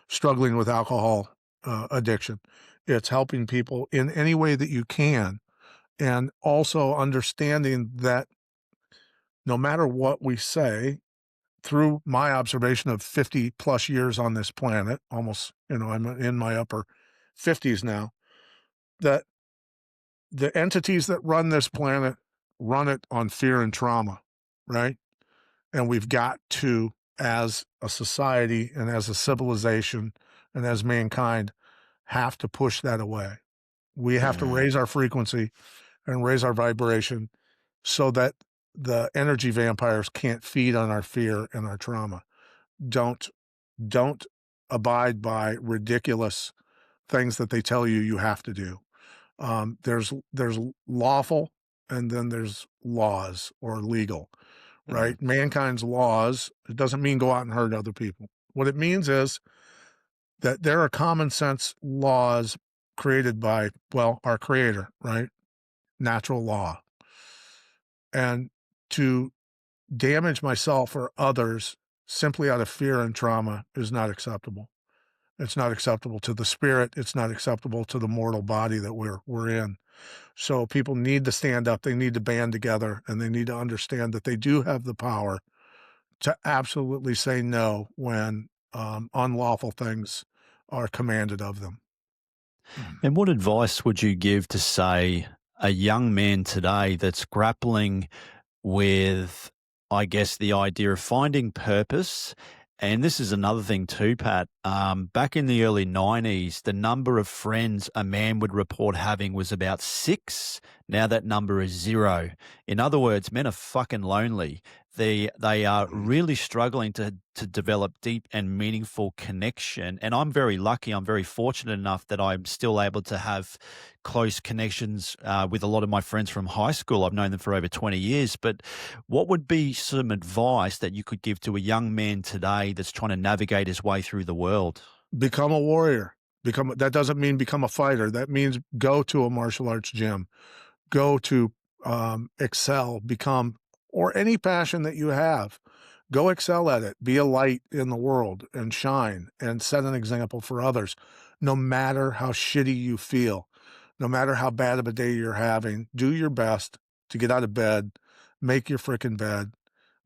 struggling with alcohol addiction. It's helping people in any way that you can, and also understanding that no matter what we say, through my observation of 50 plus years on this planet, almost, I'm in my upper 50s now, that the entities that run this planet run it on fear and trauma, right? And we've got to, as a society and as a civilization and as mankind, have to push that away. We have to Yeah. raise our frequency and raise our vibration so that the energy vampires can't feed on our fear and our trauma. Don't don't abide by ridiculous things that they tell you have to do. There's lawful, and then there's laws or legal, Mm. right? Mankind's laws, it doesn't mean go out and hurt other people. What it means is that there are common sense laws created by, well, our creator, right? Natural law. And to damage myself or others simply out of fear and trauma is not acceptable. It's not acceptable to the spirit. It's not acceptable to the mortal body that we're in. So people need to stand up. They need to band together, and they need to understand that they do have the power to absolutely say no when unlawful things are commanded of them. And what advice would you give to, say, a young man today that's grappling with, I guess, the idea of finding purpose? And this is another thing too, Pat. Back in the early 90s, the number of friends a man would report having was about six. Now that number is zero. In other words, men are fucking lonely. They are really struggling to develop deep and meaningful connection. And I'm very lucky. I'm very fortunate enough that I'm still able to have close connections with a lot of my friends from high school. I've known them for over 20 years. But what would be some advice that you could give to a young man today that's trying to navigate his way through the world? Become a warrior. That doesn't mean become a fighter. That means go to a martial arts gym, go to excel, become, or any passion that you have. Go excel at it. Be a light in the world and shine and set an example for others. No matter how shitty you feel, no matter how bad of a day you're having, do your best to get out of bed, make your frickin' bed,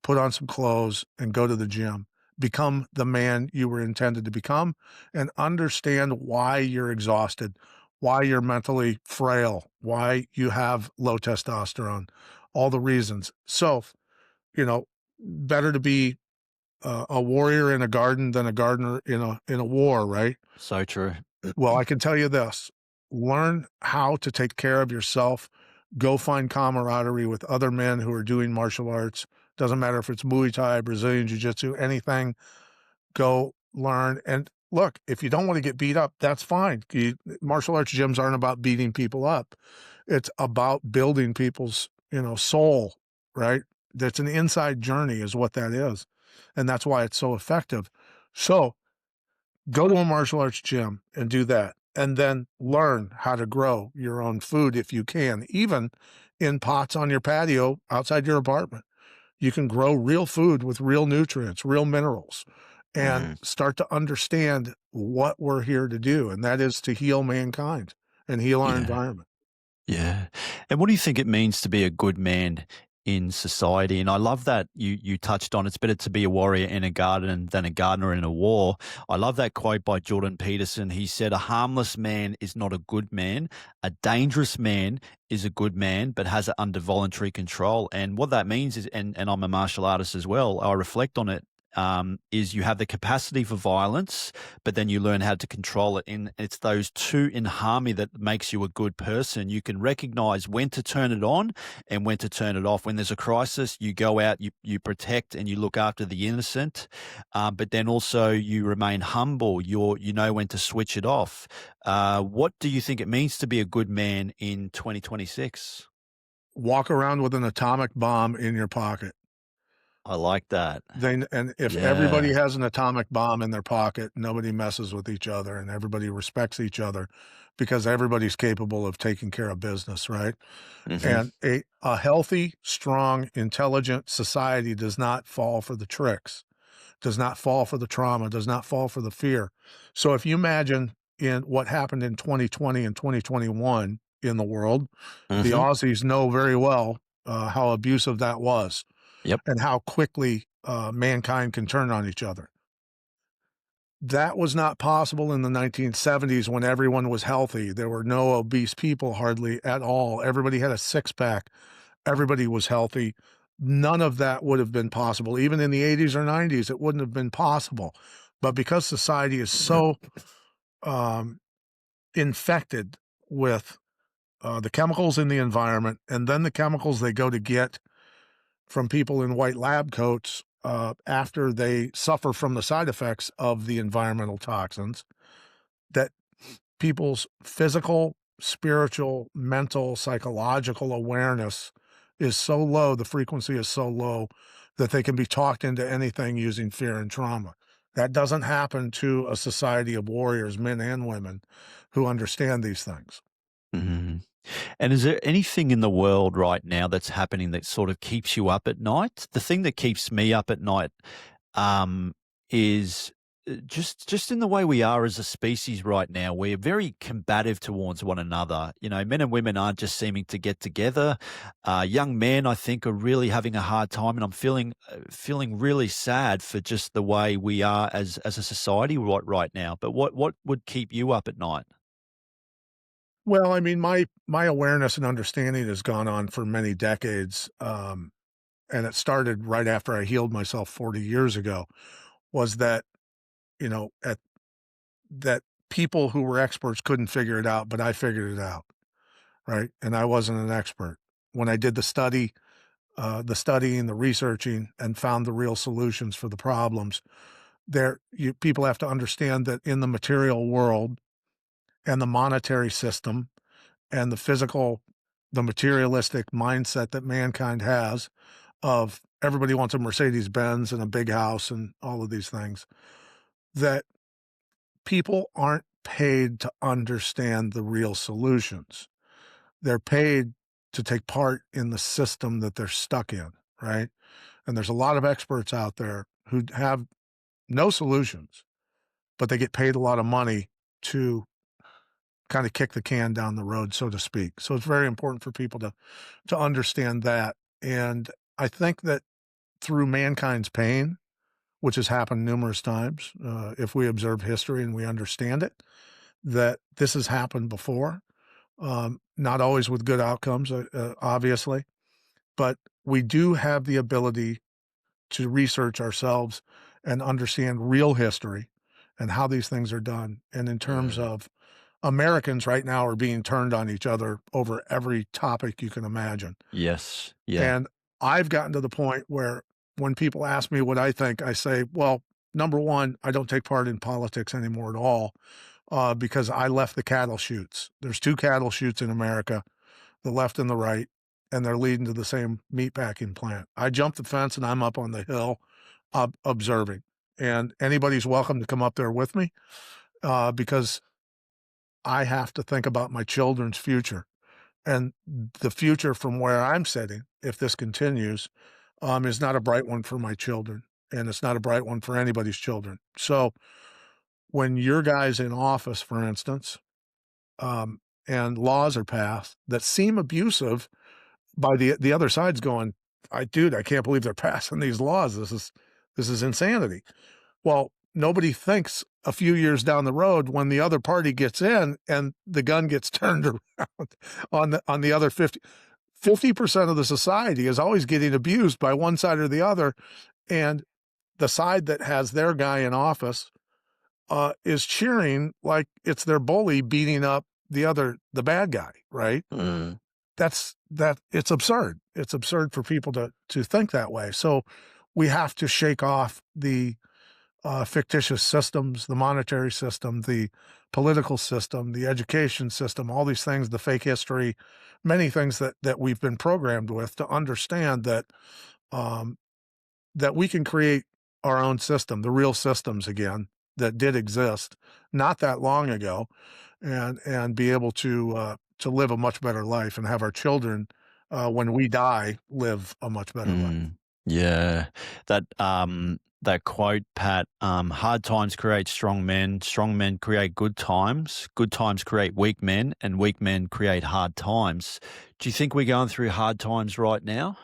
put on some clothes, and go to the gym. Become the man you were intended to become, and understand why you're exhausted, why you're mentally frail, why you have low testosterone, all the reasons. So, you know, better to be a warrior in a garden than a gardener in a war, right? So true. Well, I can tell you this, learn how to take care of yourself. Go find camaraderie with other men who are doing martial arts. Doesn't matter if it's Muay Thai, Brazilian Jiu-Jitsu, anything. Go learn. And look, if you don't want to get beat up, that's fine. Martial arts gyms aren't about beating people up. It's about building people's, soul, right? That's an inside journey is what that is. And that's why it's so effective. So go to a martial arts gym and do that. And then learn how to grow your own food if you can, even in pots on your patio outside your apartment. You can grow real food with real nutrients, real minerals, and Mm. start to understand what we're here to do. And that is to heal mankind and heal our Yeah. environment. Yeah. And what do you think it means to be a good man in society? And I love that you touched on it's better to be a warrior in a garden than a gardener in a war. I love that quote by Jordan Peterson. He said, "A harmless man is not a good man. A dangerous man is a good man, but has it under voluntary control." And what that means is, and I'm a martial artist as well, I reflect on it. Is you have the capacity for violence, but then you learn how to control it. And it's those two in harmony that makes you a good person. You can recognize when to turn it on and when to turn it off. When there's a crisis, you go out, you protect and you look after the innocent, but then also you remain humble. You know when to switch it off. What do you think it means to be a good man in 2026? Walk around with an atomic bomb in your pocket. I like that. And if everybody Yeah. has an atomic bomb in their pocket, nobody messes with each other and everybody respects each other because everybody's capable of taking care of business, right? Hmm. And a healthy, strong, intelligent society does not fall for the tricks, does not fall for the trauma, does not fall for the fear. So if you imagine in what happened in 2020 and 2021 in the world, the Hmm. Aussies know very well how abusive that was Yep. and how quickly mankind can turn on each other. That was not possible in the 1970s when everyone was healthy. There were no obese people hardly at all. Everybody had a six pack. Everybody was healthy. None of that would have been possible. Even in the 80s or 90s, it wouldn't have been possible. But because society is so um, infected with the chemicals in the environment and then the chemicals they go to get from people in white lab coats after they suffer from the side effects of the environmental toxins, that people's physical, spiritual, mental, psychological awareness is so low, the frequency is so low that they can be talked into anything using fear and trauma. That doesn't happen to a society of warriors, men and women, who understand these things. Mhm. And is there anything in the world right now that's happening that sort of keeps you up at night? The thing that keeps me up at night, is just in the way we are as a species right now. We're very combative towards one another. You know, men and women aren't just seeming to get together. Young men, I think, are really having a hard time, and I'm feeling really sad for just the way we are as a society right now. But what would keep you up at night? Well, I mean, my awareness and understanding has gone on for many decades, and it started right after I healed myself 40 years ago. Was that at that people who were experts couldn't figure it out, but I figured it out, right? And I wasn't an expert. When I did the studying, the researching, and found the real solutions for the problems, people have to understand that in the material world and the monetary system and the materialistic mindset that mankind has of everybody wants a Mercedes Benz and a big house and all of these things, that people aren't paid to understand the real solutions. They're paid to take part in the system that they're stuck in, right? And there's a lot of experts out there who have no solutions, but they get paid a lot of money to kind of kick the can down the road, so to speak. So it's very important for people to understand that. And I think that through mankind's pain, which has happened numerous times, if we observe history and we understand it, that this has happened before. Not always with good outcomes, obviously, but we do have the ability to research ourselves and understand real history and how these things are done. And in terms Mm. of Americans right now are being turned on each other over every topic you can imagine. Yes. Yeah. And I've gotten to the point where when people ask me what I think, I say, well, number one, I don't take part in politics anymore at all because I left the cattle chutes. There's two cattle chutes in America, the left and the right, and they're leading to the same meatpacking plant. I jumped the fence and I'm up on the hill observing. And anybody's welcome to come up there with me because I have to think about my children's future. And the future from where I'm sitting, if this continues, is not a bright one for my children. And it's not a bright one for anybody's children. So when your guy's in office, for instance, and laws are passed that seem abusive by the other side's going, dude, I can't believe they're passing these laws. This is insanity. Well, nobody thinks a few years down the road when the other party gets in and the gun gets turned around on the other 50% of the society is always getting abused by one side or the other. And the side that has their guy in office is cheering like it's their bully beating up the bad guy, right? Mm. It's absurd. It's absurd for people to think that way. So we have to shake off the fictitious systems, the monetary system, the political system, the education system, all these things, the fake history, many things that we've been programmed with to understand um, that we can create our own system, the real systems again that did exist not that long ago, and be able to live a much better life and have our children when we die live a much better life. Yeah, that quote, Pat. Hard times create strong men create good times create weak men, and weak men create hard times. Do you think we're going through hard times right now?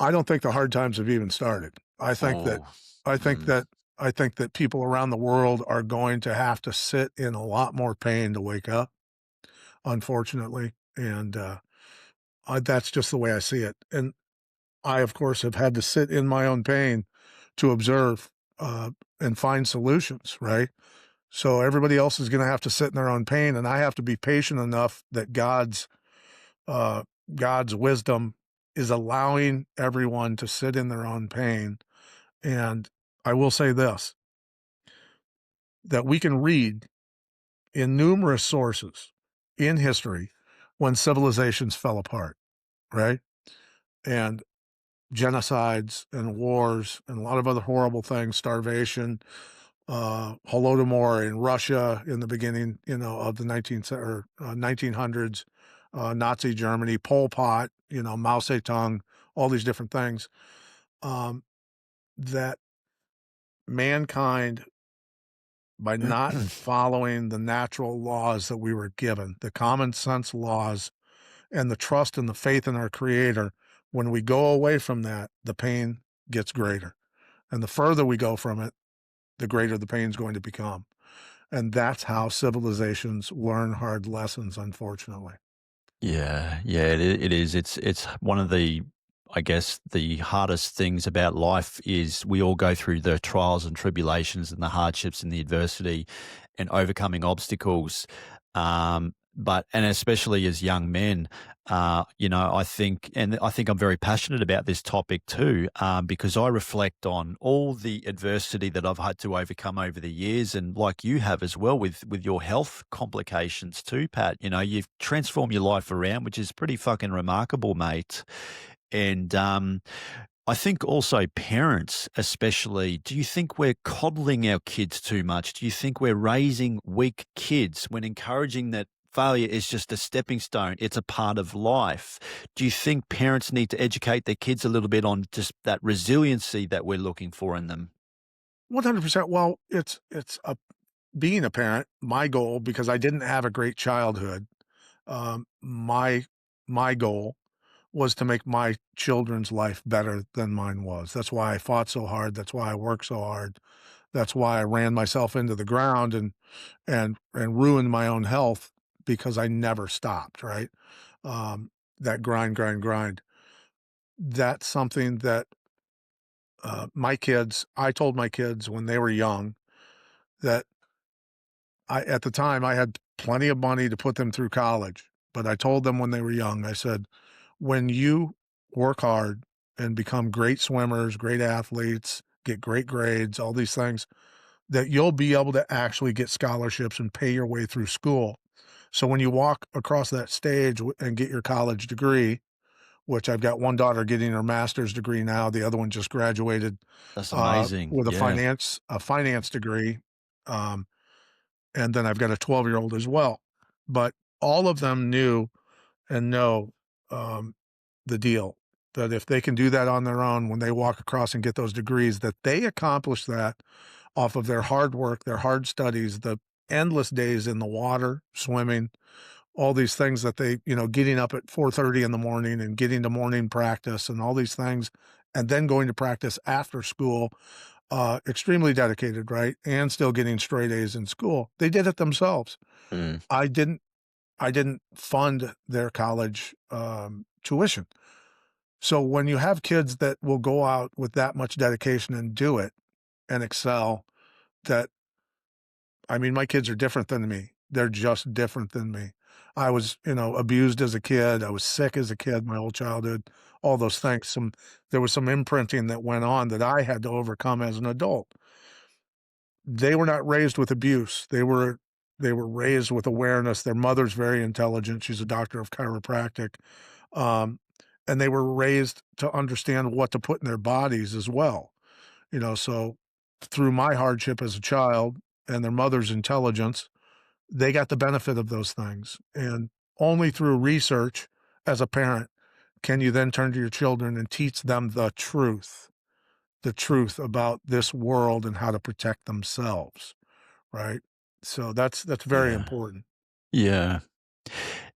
I don't think the hard times have even started. Oh, I think mm, that I think that people around the world are going to have to sit in a lot more pain to wake up, unfortunately, and that's just the way I see it. And I, of course, have had to sit in my own pain to observe and find solutions, right? So everybody else is going to have to sit in their own pain, and I have to be patient enough that uh, God's wisdom is allowing everyone to sit in their own pain. And I will say this, that we can read in numerous sources in history when civilizations fell apart, right? And genocides and wars and a lot of other horrible things, starvation, Holodomor in Russia in the beginning, of the 1900s, Nazi Germany, Pol Pot, Mao Zedong, all these different things, um, that mankind, by not following the natural laws that we were given, the common sense laws and the trust and the faith in our creator, when we go away from that, the pain gets greater. And the further we go from it, the greater the pain is going to become. And that's how civilizations learn hard lessons, unfortunately. yeah, yeah. It is. It's one of the, I guess, the hardest things about life is we all go through the trials and tribulations and the hardships and the adversity and overcoming obstacles. And especially as young men, I think I'm very passionate about this topic too, because I reflect on all the adversity that I've had to overcome over the years, and like you have as well with your health complications too, Pat. You've transformed your life around, which is pretty fucking remarkable, mate. And I think also parents, especially, do you think we're coddling our kids too much? Do you think we're raising weak kids when encouraging that failure is just a stepping stone? It's a part of life. Do you think parents need to educate their kids a little bit on just that resiliency that we're looking for in them? 100%. Well, being a parent, my goal, because I didn't have a great childhood, my goal was to make my children's life better than mine was. That's why I fought so hard. That's why I worked so hard. That's why I ran myself into the ground and ruined my own health because I never stopped, right? That grind, grind, grind. That's something that I told my kids when they were young that at the time I had plenty of money to put them through college, but I told them when they were young, I said, when you work hard and become great swimmers, great athletes, get great grades, all these things, that you'll be able to actually get scholarships and pay your way through school. So when you walk across that stage and get your college degree, which I've got one daughter getting her master's degree now, the other one just graduated That's amazing. with a Yeah. finance degree, um, and then I've got a 12-year-old as well. But all of them knew and know um, the deal that if they can do that on their own, when they walk across and get those degrees, that they accomplish that off of their hard work, their hard studies, the endless days in the water, swimming, all these things that they, getting up at 4:30 in the morning and getting to morning practice and all these things, and then going to practice after school, extremely dedicated, right? And still getting straight A's in school. They did it themselves. Mm. I didn't I didn't fund their college, tuition. So when you have kids that will go out with that much dedication and do it and excel, that I mean, my kids are different than me. They're just different than me. I was, abused as a kid. I was sick as a kid my whole childhood, all those things. There was some imprinting that went on that I had to overcome as an adult. They were not raised with abuse. They were raised with awareness. Their mother's very intelligent. She's a doctor of chiropractic. Um, and they were raised to understand what to put in their bodies as well. So through my hardship as a child and their mother's intelligence, they got the benefit of those things. And only through research as a parent can you then turn to your children and teach them the truth about this world and how to protect themselves, right? So that's very Yeah. important. Yeah.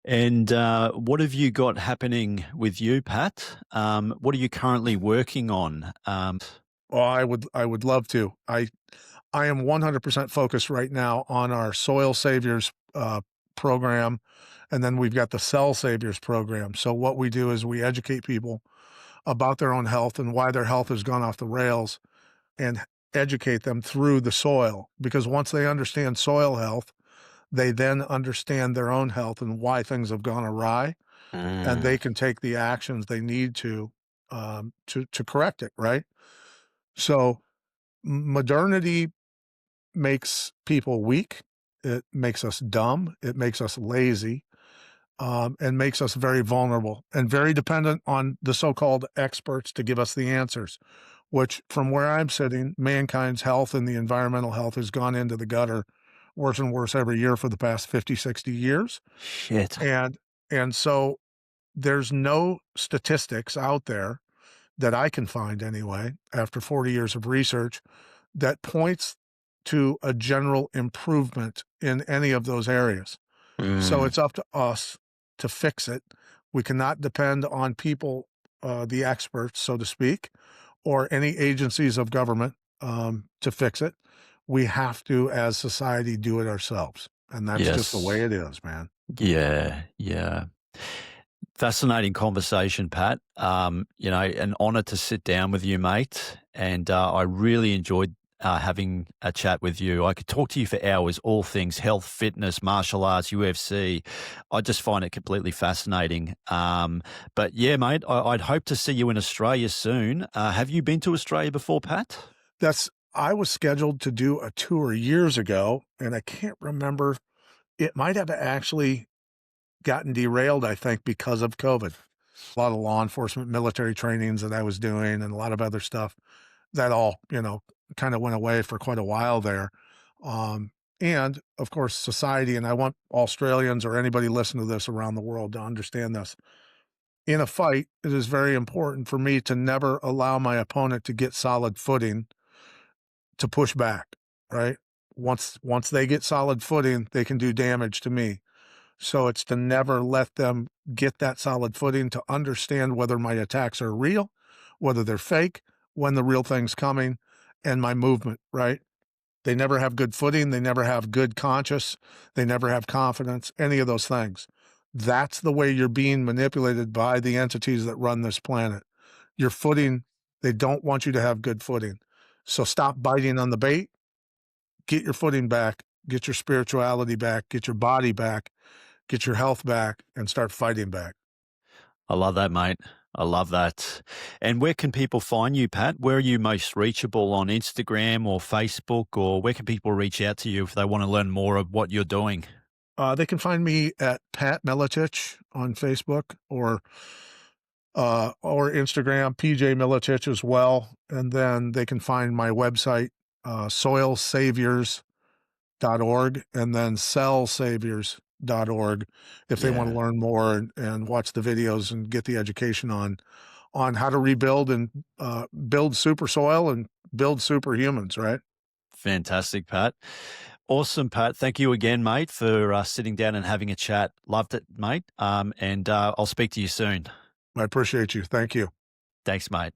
And what have you got happening with you, Pat? What are you currently working on? Oh, I would love to. I am 100% focused right now on our Soil Saviors program, and then we've got the Cell Saviors program. So what we do is we educate people about their own health and why their health has gone off the rails, and educate them through the soil. Because once they understand soil health, they then understand their own health and why things have gone awry, and Mm, they can take the actions they need to correct it. Right. So modernity makes people weak. It makes us dumb. It makes us lazy, and makes us very vulnerable and very dependent on the so-called experts to give us the answers, which from where I'm sitting, mankind's health and the environmental health has gone into the gutter worse and worse every year for the past 50, 60 years. shit. And, and so there's no statistics out there that I can find anyway, after 40 years of research, that points to a general improvement in any of those areas. So Mm, it's up to us to fix it. We cannot depend on people, the experts, so to speak, or any agencies of government, to fix it. We have to, as society, do it ourselves. And that's just the way yes. it is, man. Yeah. Yeah. Fascinating conversation, Pat. An honor to sit down with you, mate. And I really enjoyed having a chat with you. I could talk to you for hours, all things health, fitness, martial arts, UFC. I just find it completely fascinating. But yeah, mate, I'd hope to see you in Australia soon. Have you been to Australia before, Pat? I was scheduled to do a tour years ago, and I can't remember. It might have actually gotten derailed, I think, because of COVID. A lot of law enforcement, military trainings that I was doing, and a lot of other stuff that all, kind of went away for quite a while there. Um, and of course, society, and I want Australians or anybody listening to this around the world to understand this. In a fight, it is very important for me to never allow my opponent to get solid footing to push back, right? Once they get solid footing, they can do damage to me. So it's to never let them get that solid footing, to understand whether my attacks are real, whether they're fake, when the real thing's coming, and my movement, right? They never have good footing. They never have good conscious. They never have confidence, any of those things. That's the way you're being manipulated by the entities that run this planet. Your footing, they don't want you to have good footing. So stop biting on the bait, get your footing back, get your spirituality back, get your body back, get your health back, and start fighting back. I love that, mate. I love that. And where can people find you, Pat? Where are you most reachable, on Instagram or Facebook, or where can people reach out to you if they want to learn more of what you're doing? They can find me at Pat Miletich on Facebook, or Instagram, PJ Miletich as well. And then they can find my website, soilsaviors.org, and then cellsaviors.org, if they want to Yeah, learn more and watch the videos and get the education on how to rebuild and build super soil and build superhumans, right? fantastic, Pat. Awesome, Pat. Thank you again, mate, for sitting down and having a chat. Loved it, mate. And I'll speak to you soon. I appreciate you. Thank you. Thanks, mate.